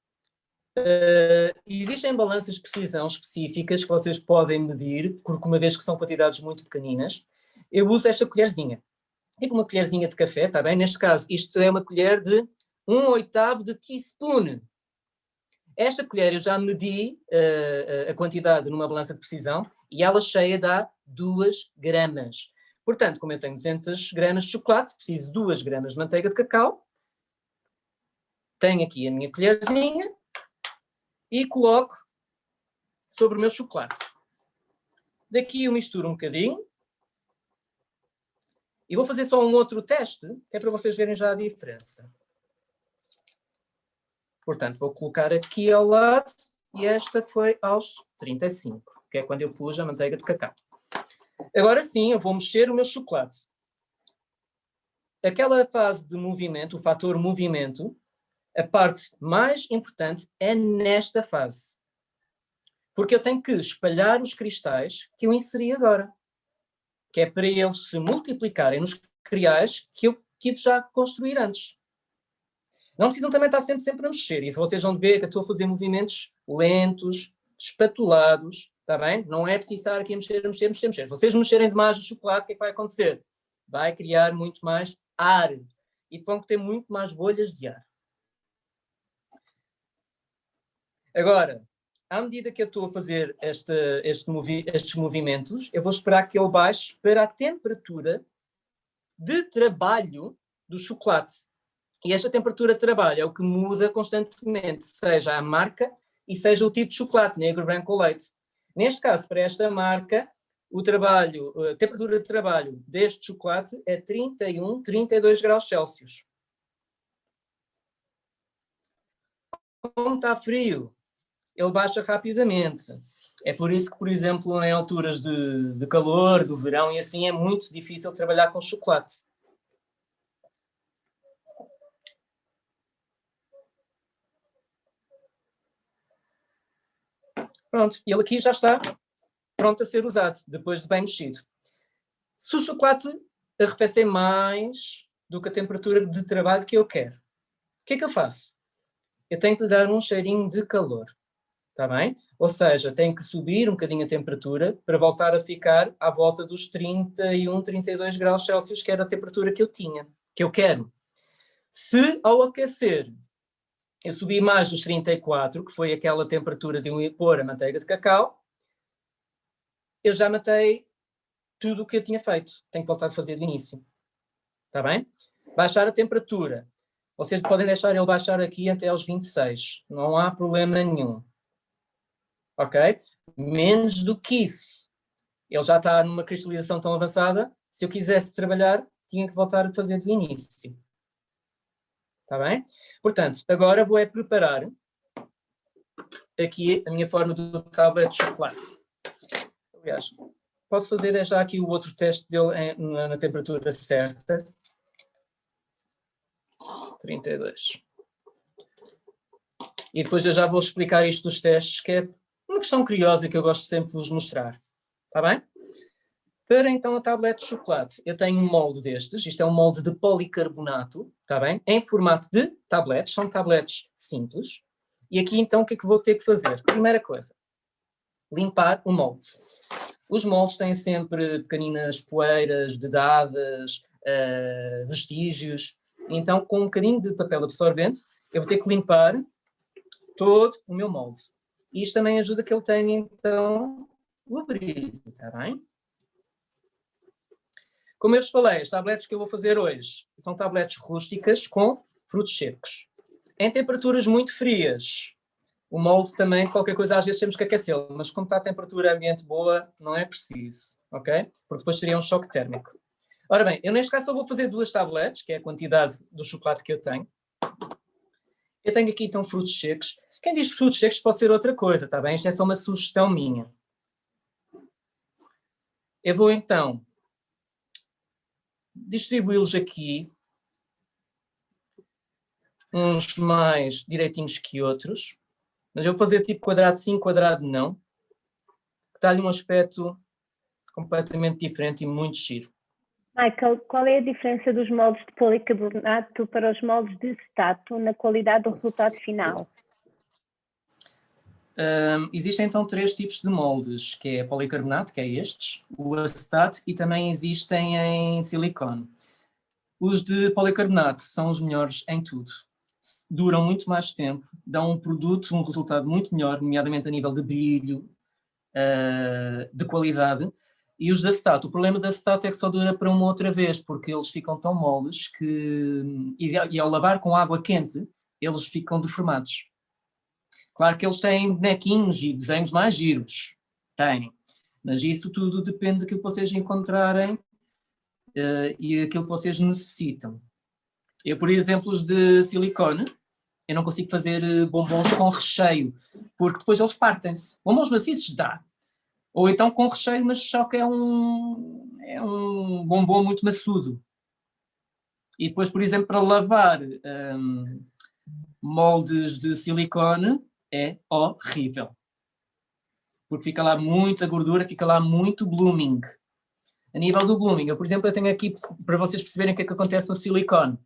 existem balanças de precisão específicas que vocês podem medir, porque uma vez que são quantidades muito pequeninas, eu uso esta colherzinha. Tipo uma colherzinha de café, está bem? Neste caso, isto é uma colher de 1/8 de teaspoon. Esta colher eu já medi a quantidade numa balança de precisão e ela cheia dá 2 gramas. Portanto, como eu tenho 200 gramas de chocolate, preciso de 2 gramas de manteiga de cacau. Tenho aqui a minha colherzinha e coloco sobre o meu chocolate. Daqui eu misturo um bocadinho. E vou fazer só um outro teste, que é para vocês verem já a diferença. Portanto, vou colocar aqui ao lado e esta foi aos 35, que é quando eu pus a manteiga de cacau. Agora sim, eu vou mexer o meu chocolate. Aquela fase de movimento, o fator movimento, a parte mais importante é nesta fase. Porque eu tenho que espalhar os cristais que eu inseri agora. Que é para eles se multiplicarem nos cereais que eu tive já a construir antes. Não precisam também estar sempre a mexer. E se vocês vão ver que eu estou a fazer movimentos lentos, espatulados, está bem? Não é preciso estar aqui a mexer. Se vocês mexerem demais o chocolate, o que é que vai acontecer? Vai criar muito mais ar. E vão ter muito mais bolhas de ar. Agora, à medida que eu estou a fazer estes movimentos, eu vou esperar que ele baixe para a temperatura de trabalho do chocolate. E esta temperatura de trabalho é o que muda constantemente, seja a marca e seja o tipo de chocolate, negro, branco ou leite. Neste caso, para esta marca, a temperatura de trabalho deste chocolate é 31, 32 graus Celsius. Como está frio, ele baixa rapidamente. É por isso que, por exemplo, em alturas de calor, do verão e assim, é muito difícil trabalhar com chocolate. Pronto, ele aqui já está pronto a ser usado, depois de bem mexido. Se o chocolate arrefecer mais do que a temperatura de trabalho que eu quero, o que é que eu faço? Eu tenho que lhe dar um cheirinho de calor. Está bem? Ou seja, tem que subir um bocadinho a temperatura para voltar a ficar à volta dos 31, 32 graus Celsius, que era a temperatura que eu tinha, que eu quero. Se ao aquecer eu subi mais dos 34, que foi aquela temperatura de eu pôr a manteiga de cacau, eu já matei tudo o que eu tinha feito. Tenho que voltar a fazer do início. Está bem? Baixar a temperatura. Vocês podem deixar ele baixar aqui até aos 26. Não há problema nenhum. Ok? Menos do que isso. Ele já está numa cristalização tão avançada, se eu quisesse trabalhar, tinha que voltar a fazer do início. Está bem? Portanto, agora vou preparar aqui a minha forma do tablet de chocolate. Aliás, posso fazer já aqui o outro teste dele na temperatura certa. 32. E depois eu já vou explicar isto dos testes, que é uma questão curiosa que eu gosto sempre de vos mostrar. Está bem? Para então a tablete de chocolate, eu tenho um molde destes. Isto é um molde de policarbonato, está bem? Em formato de tabletes, são tabletes simples. E aqui então o que é que vou ter que fazer? Primeira coisa, limpar o molde. Os moldes têm sempre pequeninas poeiras, dedadas, vestígios. Então, com um bocadinho de papel absorvente, eu vou ter que limpar todo o meu molde. E isto também ajuda que ele tenha, então, o brilho, está bem? Como eu vos falei, as tabletes que eu vou fazer hoje são tabletes rústicas com frutos secos. Em temperaturas muito frias, o molde também, qualquer coisa, às vezes temos que aquecê-lo, mas como está a temperatura ambiente boa, não é preciso, ok? Porque depois seria um choque térmico. Ora bem, eu neste caso só vou fazer 2 tabletes, que é a quantidade do chocolate que eu tenho. Eu tenho aqui então frutos secos. Quem diz frutos secos pode ser outra coisa, está bem? Isto é só uma sugestão minha. Eu vou então distribuí-los aqui, uns mais direitinhos que outros, mas eu vou fazer tipo quadrado sim, quadrado não, que dá-lhe um aspecto completamente diferente e muito giro. Michael, qual é a diferença dos moldes de policarbonato para os moldes de acetato na qualidade do resultado final? Existem então 3 tipos de moldes, que é policarbonato, que é estes, o acetato e também existem em silicone. Os de policarbonato são os melhores em tudo. Duram muito mais tempo, dão um produto, um resultado muito melhor, nomeadamente a nível de brilho, de qualidade. E os de acetato, o problema do acetato é que só dura para uma outra vez, porque eles ficam tão moles que, e ao lavar com água quente, eles ficam deformados. Claro que eles têm bonequinhos e desenhos mais giros, têm, Mas isso tudo depende daquilo que vocês encontrarem e aquilo que vocês necessitam. Eu, por exemplo, os de silicone, eu não consigo fazer bombons com recheio, porque depois eles partem-se. Bombons maciços dá. Ou então com recheio, mas só que é um bombom muito maçudo. E depois, por exemplo, para lavar moldes de silicone é horrível. Porque fica lá muita gordura, fica lá muito blooming. A nível do blooming, eu, por exemplo, eu tenho aqui, para vocês perceberem o que é que acontece no silicone.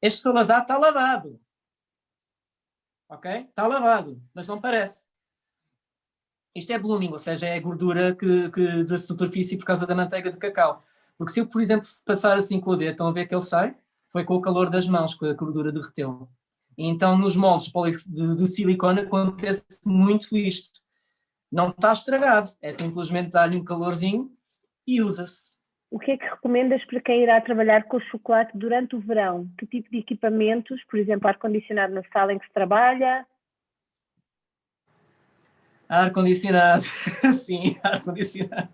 Este salazar está lavado. Ok? Está lavado, mas não parece. Isto é blooming, ou seja, é a gordura da superfície por causa da manteiga de cacau. Porque se eu, por exemplo, se passar assim com o dedo, estão a ver que ele sai? Foi com o calor das mãos que a gordura derreteu. E então, nos moldes de silicone acontece muito isto. Não está estragado, é simplesmente dar-lhe um calorzinho e usa-se. O que é que recomendas para quem irá trabalhar com chocolate durante o verão? Que tipo de equipamentos, por exemplo, ar-condicionado na sala em que se trabalha? Ar-condicionado, sim, ar-condicionado.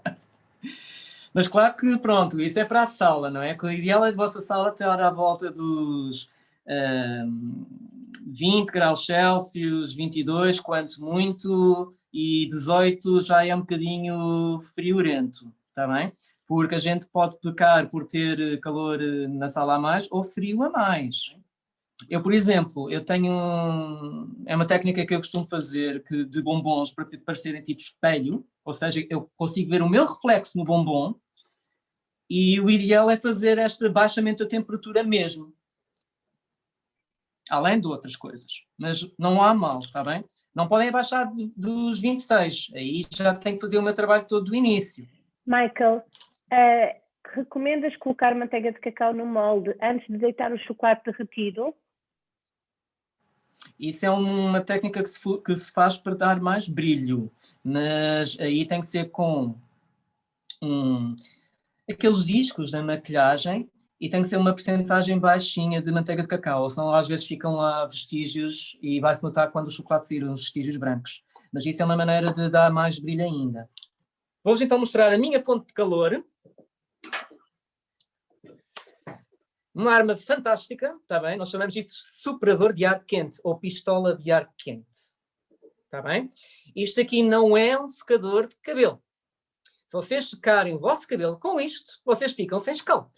Mas claro que, pronto, isso é para a sala, não é? Que o ideal é de vossa sala ter à volta dos 20 graus Celsius, 22, quanto muito, e 18 já é um bocadinho friorento, está bem? Porque a gente pode pecar por ter calor na sala a mais ou frio a mais. Eu, por exemplo, eu tenho... É uma técnica que eu costumo fazer de bombons para parecerem tipo espelho, ou seja, eu consigo ver o meu reflexo no bombom e o ideal é fazer este baixamento da temperatura mesmo. Além de outras coisas. Mas não há mal, está bem? Não podem abaixar dos 26. Aí já tenho que fazer o meu trabalho todo do início. Michael, recomendas colocar manteiga de cacau no molde antes de deitar o chocolate derretido? Isso é uma técnica que se faz para dar mais brilho, mas aí tem que ser com aqueles discos da maquilhagem e tem que ser uma percentagem baixinha de manteiga de cacau, senão às vezes ficam lá vestígios e vai-se notar quando o chocolate sair os vestígios brancos. Mas isso é uma maneira de dar mais brilho ainda. Vou-vos então mostrar a minha fonte de calor. Uma arma fantástica, está bem? Nós chamamos isto de superador de ar quente ou pistola de ar quente. Está bem? Isto aqui não é um secador de cabelo. Se vocês secarem o vosso cabelo com isto, vocês ficam sem escalpo.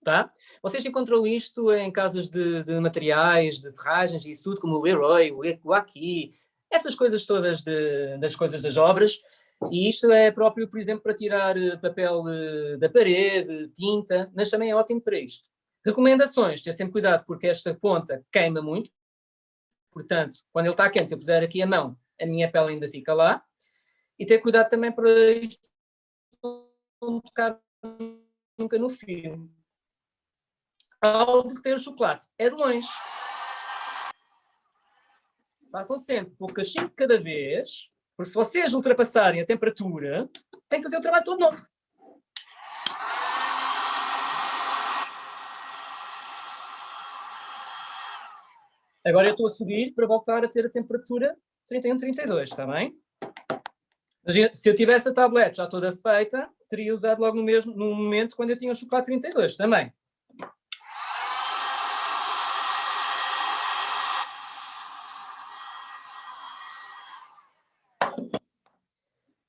Tá? Vocês encontram isto em casas de materiais, de ferragens e isso tudo, como o Leroy, o Aki, essas coisas todas das coisas das obras. E isto é próprio, por exemplo, para tirar papel da parede, tinta, mas também é ótimo para isto. Recomendações, ter sempre cuidado porque esta ponta queima muito. Portanto, quando ele está quente, se eu puser aqui a mão, a minha pele ainda fica lá. E ter cuidado também para isto não tocar nunca no fio. Ao derreter o chocolate, é de longe. Façam sempre pouquinho de cada vez, porque se vocês ultrapassarem a temperatura, têm que fazer o trabalho todo novo. Agora eu estou a subir para voltar a ter a temperatura 31, 32, está bem? Se eu tivesse a tablete já toda feita, teria usado logo no momento quando eu tinha o chocolate 32 também.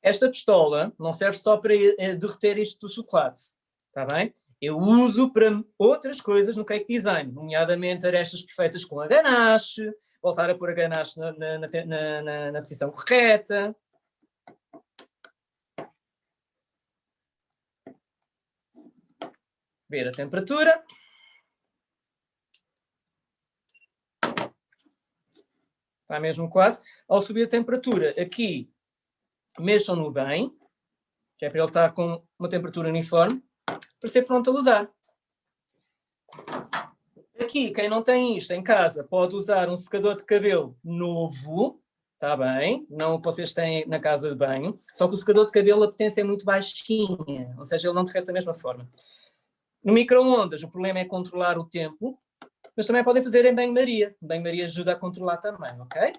Esta pistola não serve só para derreter isto do chocolate, está bem? Eu uso para outras coisas no cake design, nomeadamente arestas perfeitas com a ganache, voltar a pôr a ganache na posição correta. Ver a temperatura. Está mesmo quase. Ao subir a temperatura, aqui, mexam-no bem, que é para ele estar com uma temperatura uniforme, para ser pronto a usar. Aqui, quem não tem isto em casa, pode usar um secador de cabelo novo, está bem? Não o que vocês têm na casa de banho, só que o secador de cabelo, a potência é muito baixinha, ou seja, ele não derrete da mesma forma. No micro-ondas, o problema é controlar o tempo, mas também podem fazer em banho-maria. Banho-maria ajuda a controlar também, ok?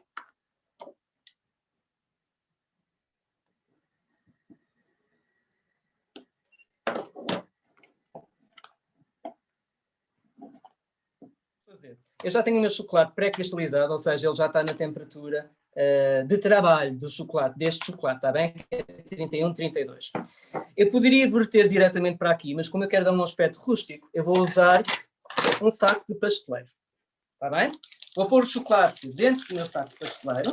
eu já tenho o meu chocolate pré-cristalizado, ou seja, ele já está na temperatura de trabalho do chocolate, deste chocolate, está bem? Que é 31, 32. Eu poderia verter diretamente para aqui, mas como eu quero dar um aspecto rústico, eu vou usar um saco de pasteleiro, está bem? Vou pôr o chocolate dentro do meu saco de pasteleiro.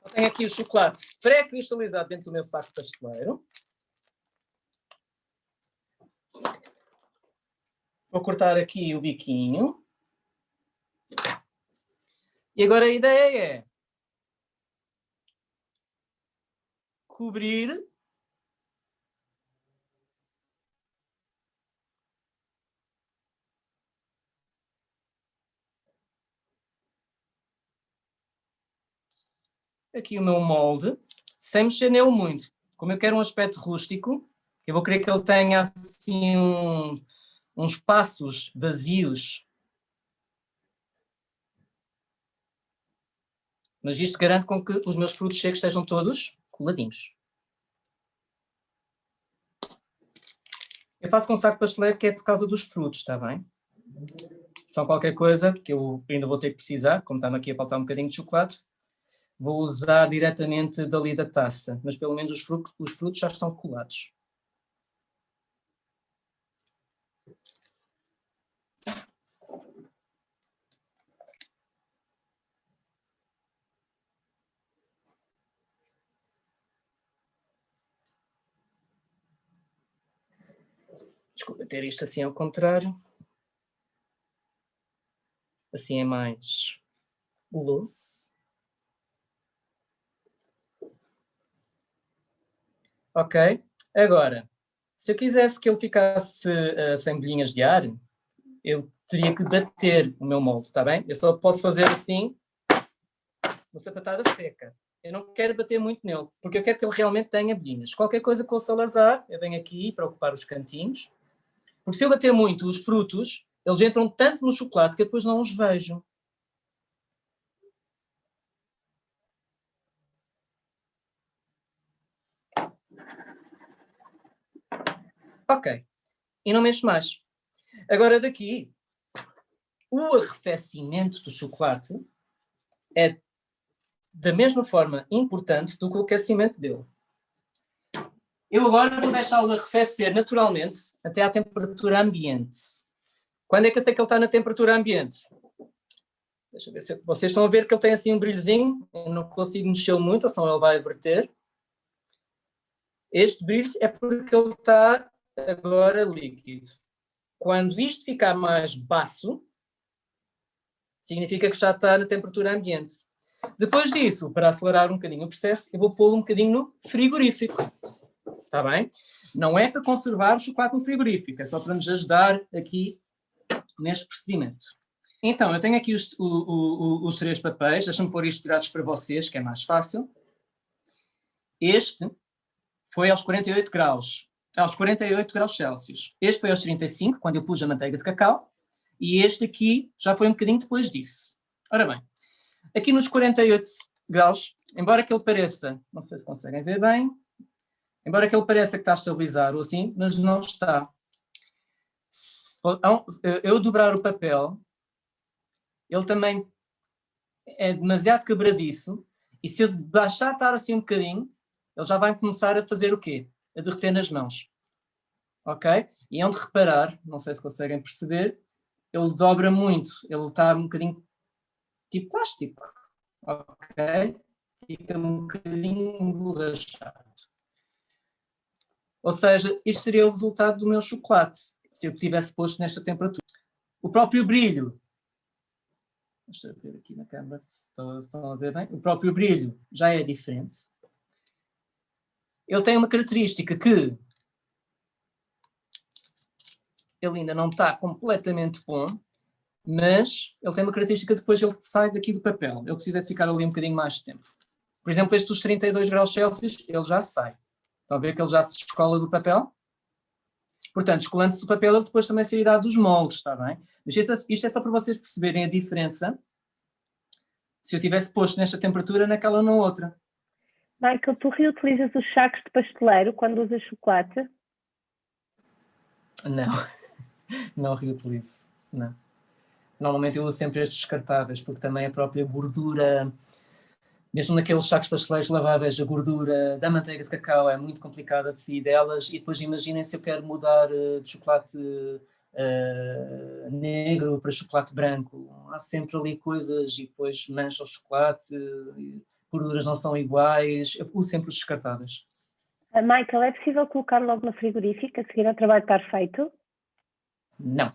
Eu tenho aqui o chocolate pré-cristalizado dentro do meu saco de pasteleiro. Vou cortar aqui o biquinho. E agora a ideia é cobrir aqui o meu molde, sem mexer nele muito. Como eu quero um aspecto rústico, eu vou querer que ele tenha assim uns espaços vazios. Mas isto garante com que os meus frutos secos estejam todos coladinhos. Eu faço com saco pasteleiro que é por causa dos frutos, está bem? São qualquer coisa que eu ainda vou ter que precisar, como está-me aqui a faltar um bocadinho de chocolate, vou usar diretamente dali da taça, mas pelo menos os frutos já estão colados. Desculpa ter isto assim ao contrário. Assim é mais guloso. Ok. Agora, se eu quisesse que ele ficasse sem bolhinhas de ar, eu teria que bater o meu molde, está bem? Eu só posso fazer assim, uma sapatada seca. Eu não quero bater muito nele, porque eu quero que ele realmente tenha bolhinhas. Qualquer coisa com o Salazar, eu venho aqui para ocupar os cantinhos, porque se eu bater muito os frutos, eles entram tanto no chocolate que eu depois não os vejo. Ok. E não mexo mais. Agora daqui, o arrefecimento do chocolate é da mesma forma importante do que o aquecimento dele. Eu agora vou deixá-lo arrefecer naturalmente até à temperatura ambiente. Quando é que eu sei que ele está na temperatura ambiente? Deixa eu ver se vocês estão a ver que ele tem assim um brilhozinho. Eu não consigo mexê-lo muito, ou senão ele vai verter. Este brilho é porque ele está agora líquido. Quando isto ficar mais baço, significa que já está na temperatura ambiente. Depois disso, para acelerar um bocadinho o processo, eu vou pô-lo um bocadinho no frigorífico. Está bem? Não é para conservar o chocolate no frigorífico, é só para nos ajudar aqui neste procedimento. Então, eu tenho aqui os 3 papéis, deixa-me pôr isto virados para vocês, que é mais fácil. Este foi aos 48 graus Celsius. Este foi aos 35, quando eu pus a manteiga de cacau, e este aqui já foi um bocadinho depois disso. Ora bem, aqui nos 48 graus, embora que ele pareça, não sei se conseguem ver bem, embora que ele pareça que está a estabilizar ou assim, mas não está. Se eu dobrar o papel, ele também é demasiado quebradiço, e se eu baixar a estar assim um bocadinho, ele já vai começar a fazer o quê? A derreter nas mãos. Ok? E onde reparar, não sei se conseguem perceber, ele dobra muito, ele está um bocadinho tipo plástico. Ok? Fica um bocadinho emborrachado. Ou seja, isto seria o resultado do meu chocolate, se eu tivesse posto nesta temperatura. O próprio brilho, deixa eu ver aqui na câmera se estão a ver bem, o próprio brilho já é diferente. Ele tem uma característica que ele ainda não está completamente bom, mas ele tem uma característica que depois ele sai daqui do papel. Ele precisa de ficar ali um bocadinho mais de tempo. Por exemplo, este dos 32 graus Celsius, ele já sai. Estão a ver que ele já se descola do papel? Portanto, descolando-se do papel, ele depois também sairá dos moldes, está bem? Mas isto é só para vocês perceberem a diferença se eu tivesse posto nesta temperatura naquela ou na outra. Michael, tu reutilizas os sacos de pasteleiro quando usas chocolate? Não, não reutilizo, não. Normalmente eu uso sempre estes descartáveis, porque também a própria gordura, mesmo naqueles sacos pasteleiros laváveis, a gordura da manteiga de cacau é muito complicada de sair delas, e depois imaginem se eu quero mudar de chocolate negro para chocolate branco, há sempre ali coisas e depois mancha o chocolate, gorduras não são iguais, eu uso sempre os descartáveis. Michael, é possível colocar logo no frigorífico a seguir ao trabalho estar feito? Não,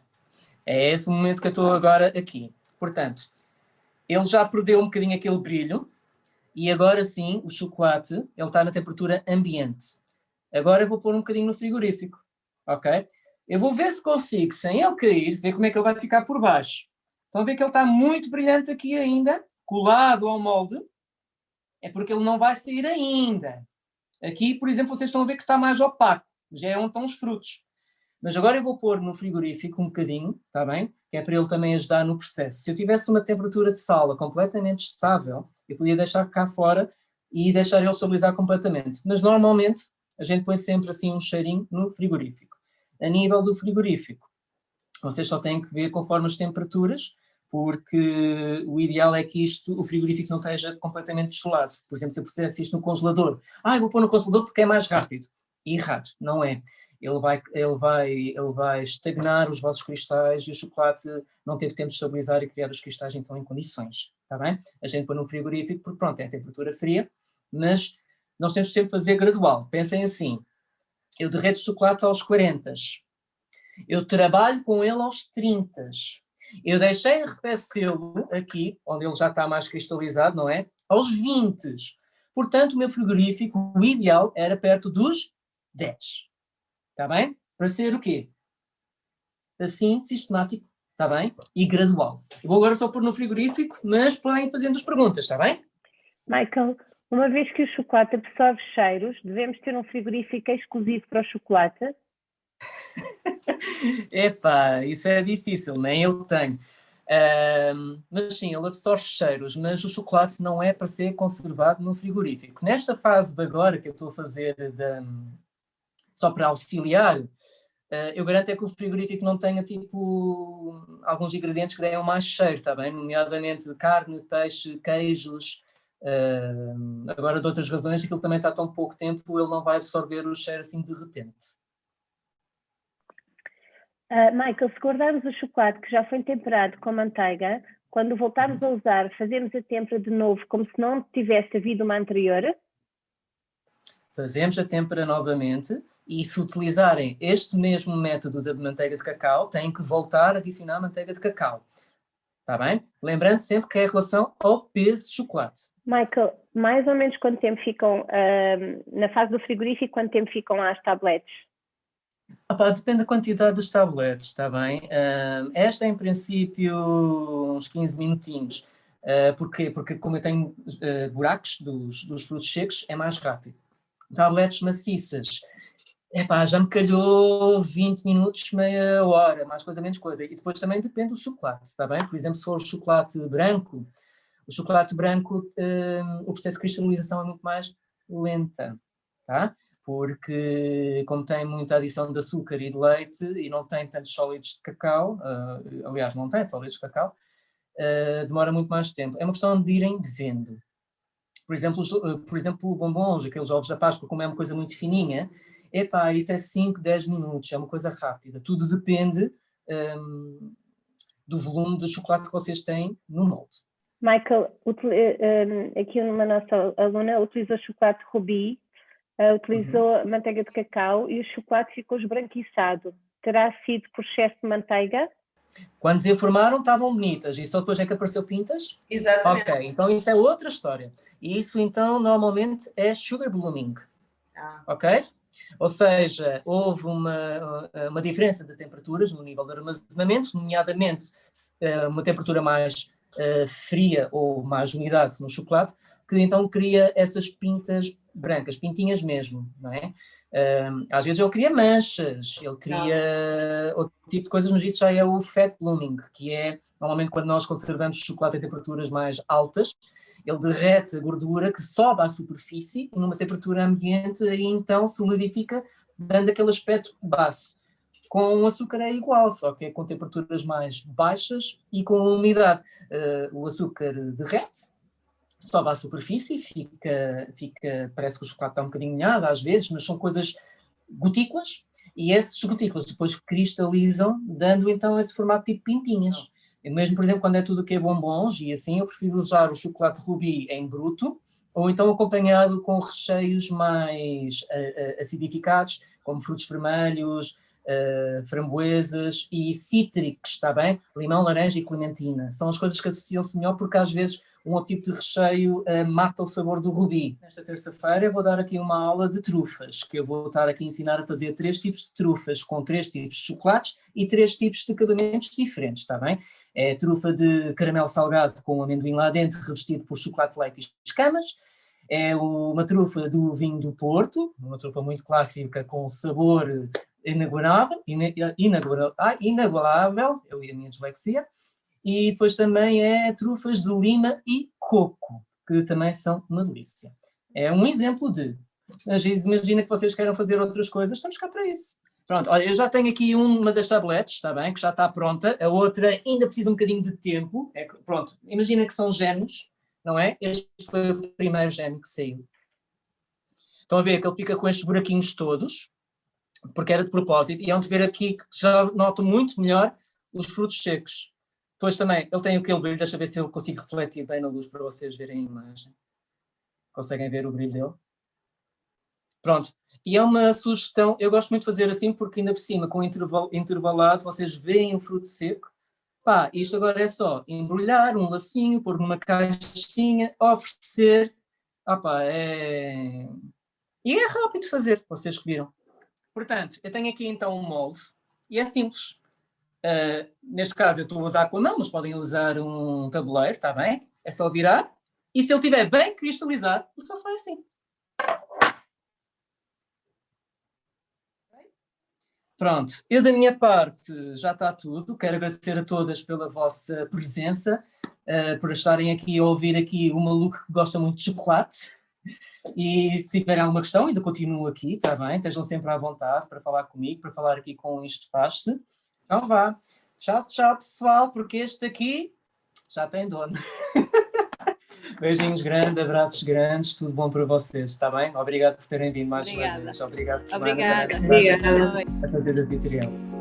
é esse o momento que eu estou agora aqui. Portanto, ele já perdeu um bocadinho aquele brilho, e agora sim, o chocolate, ele está na temperatura ambiente. Agora eu vou pôr um bocadinho no frigorífico, ok? Eu vou ver se consigo, sem ele cair, ver como é que ele vai ficar por baixo. Estão a ver que ele está muito brilhante aqui ainda, colado ao molde, é porque ele não vai sair ainda. Aqui, por exemplo, vocês estão a ver que está mais opaco, já é onde estão os frutos. Mas agora eu vou pôr no frigorífico um bocadinho, está bem? Que é para ele também ajudar no processo. Se eu tivesse uma temperatura de sala completamente estável, eu podia deixar cá fora e deixar ele estabilizar completamente. Mas normalmente a gente põe sempre assim um cheirinho no frigorífico. A nível do frigorífico, vocês só têm que ver conforme as temperaturas, porque o ideal é que o frigorífico não esteja completamente dessolado. Por exemplo, se eu pusesse isto no congelador, eu vou pôr no congelador porque é mais rápido. Errado, não é. Ele vai estagnar os vossos cristais e o chocolate não teve tempo de estabilizar e criar os cristais então em condições, está bem? A gente põe no frigorífico porque pronto, é a temperatura fria, mas nós temos sempre que fazer gradual. Pensem assim, eu derreto o chocolate aos 40, eu trabalho com ele aos 30, eu deixei arrefecê-lo aqui, onde ele já está mais cristalizado, não é? Aos 20. Portanto, o meu frigorífico, o ideal era perto dos 10. Está bem? Para ser o quê? Assim, sistemático, está bem? E gradual. Eu vou agora só pôr no frigorífico, mas podem ir fazendo as perguntas, está bem? Michael, uma vez que o chocolate absorve cheiros, devemos ter um frigorífico exclusivo para o chocolate? Epá, isso é difícil, nem eu tenho. Mas sim, ele absorve cheiros, mas o chocolate não é para ser conservado no frigorífico. Nesta fase de agora que eu estou a fazer só para auxiliar, eu garanto é que o frigorífico não tenha tipo alguns ingredientes que deem mais cheiro, está bem? Nomeadamente carne, peixe, queijos. Agora, de outras razões, aquilo também está tão pouco tempo, ele não vai absorver o cheiro assim de repente. Michael, se guardarmos o chocolate que já foi temperado com manteiga, quando voltarmos a usar, fazemos a tempera de novo como se não tivesse havido uma anterior? Fazemos a têmpera novamente e se utilizarem este mesmo método da manteiga de cacau, têm que voltar a adicionar manteiga de cacau. Está bem? Lembrando sempre que é em relação ao peso de chocolate. Michael, mais ou menos quanto tempo ficam, na fase do frigorífico, quanto tempo ficam lá as tabletes? Depende da quantidade dos tabletes, está bem? Esta, em princípio, uns 15 minutinhos. Porquê? Porque como eu tenho buracos dos frutos secos, é mais rápido. Tabletes maciças, já me calhou 20 minutos, meia hora, mais coisa, menos coisa. E depois também depende do chocolate, está bem? Por exemplo, se for o chocolate branco, o processo de cristalização é muito mais lenta, tá? Porque como tem muita adição de açúcar e de leite e não tem tantos sólidos de cacau, aliás, não tem sólidos de cacau, demora muito mais tempo. É uma questão de irem vendo. Por exemplo, bombons, aqueles ovos da Páscoa, como é uma coisa muito fininha, isso é 5, 10 minutos, é uma coisa rápida. Tudo depende do volume de chocolate que vocês têm no molde. Michael, aqui uma nossa aluna utilizou chocolate rubi, utilizou manteiga de cacau e o chocolate ficou esbranquiçado. Terá sido por excesso de manteiga? Quando desenformaram, estavam bonitas. E só depois é que apareceu pintas? Exatamente. Ok, então isso é outra história. E isso, então, normalmente é sugar blooming. Ok? Ou seja, houve uma diferença de temperaturas no nível de armazenamento, nomeadamente uma temperatura mais fria ou mais umidade no chocolate, que então cria essas pintas brancas, pintinhas mesmo, não é? Às vezes ele cria manchas, ele cria outro tipo de coisas, mas isso já é o fat blooming, que é normalmente quando nós conservamos chocolate a temperaturas mais altas, ele derrete a gordura que sobe à superfície e numa temperatura ambiente e então solidifica, dando aquele aspecto base. Com o açúcar é igual, só que é com temperaturas mais baixas e com umidade. O açúcar derrete, sobe à superfície, parece que o chocolate está um bocadinho molhado às vezes, mas são coisas gotículas, e essas gotículas depois cristalizam, dando então esse formato tipo pintinhas. Eu mesmo, por exemplo, quando é tudo o que é bombons e assim, eu prefiro usar o chocolate rubi em bruto, ou então acompanhado com recheios mais acidificados, como frutos vermelhos, framboesas e cítricos, está bem? Limão, laranja e clementina. São as coisas que associam-se melhor porque às vezes um outro tipo de recheio mata o sabor do rubi. Nesta terça-feira eu vou dar aqui uma aula de trufas, que eu vou estar aqui a ensinar a fazer 3 tipos de trufas, com 3 tipos de chocolates e 3 tipos de acabamentos diferentes, está bem? É trufa de caramelo salgado com amendoim lá dentro, revestido por chocolate, leite e escamas. É uma trufa do vinho do Porto, uma trufa muito clássica com sabor inagualável, eu e a minha dislexia. E depois também é trufas de lima e coco, que também são uma delícia. É um exemplo de... Mas imagina que vocês queiram fazer outras coisas, estamos cá para isso. Pronto, olha, eu já tenho aqui uma das tabletes, está bem, que já está pronta. A outra ainda precisa um bocadinho de tempo. Pronto, imagina que são gémeos, não é? Este foi o primeiro gêmeo que saiu. Estão a ver que ele fica com estes buraquinhos todos, porque era de propósito, e é onde ver aqui que já noto muito melhor os frutos secos. Depois também, ele tem aquele brilho, deixa eu ver se eu consigo refletir bem na luz para vocês verem a imagem. Conseguem ver o brilho dele? Pronto. E é uma sugestão, eu gosto muito de fazer assim, porque ainda por cima, com intervalado, vocês veem o fruto seco. Pá, isto agora é só embrulhar um lacinho, pôr numa caixinha, oferecer. Ah pá, E é rápido de fazer, vocês que viram. Portanto, eu tenho aqui então um molde, e é simples. Neste caso eu estou a usar com a mão, mas podem usar um tabuleiro, está bem? É só virar. E se ele estiver bem cristalizado, ele só sai assim. Pronto, eu da minha parte já está tudo. Quero agradecer a todas pela vossa presença, por estarem aqui a ouvir aqui o maluco que gosta muito de chocolate. E se tiverem alguma questão, ainda continuo aqui, está bem? Estejam sempre à vontade para falar comigo, para falar aqui com Isto Faz-se. Então vá. Tchau, tchau, pessoal, porque este aqui já tem dono. Beijinhos grandes, abraços grandes, tudo bom para vocês, está bem? Obrigado por terem vindo mais uma vez. Obrigado, Obrigada. A fazer de anfitrião.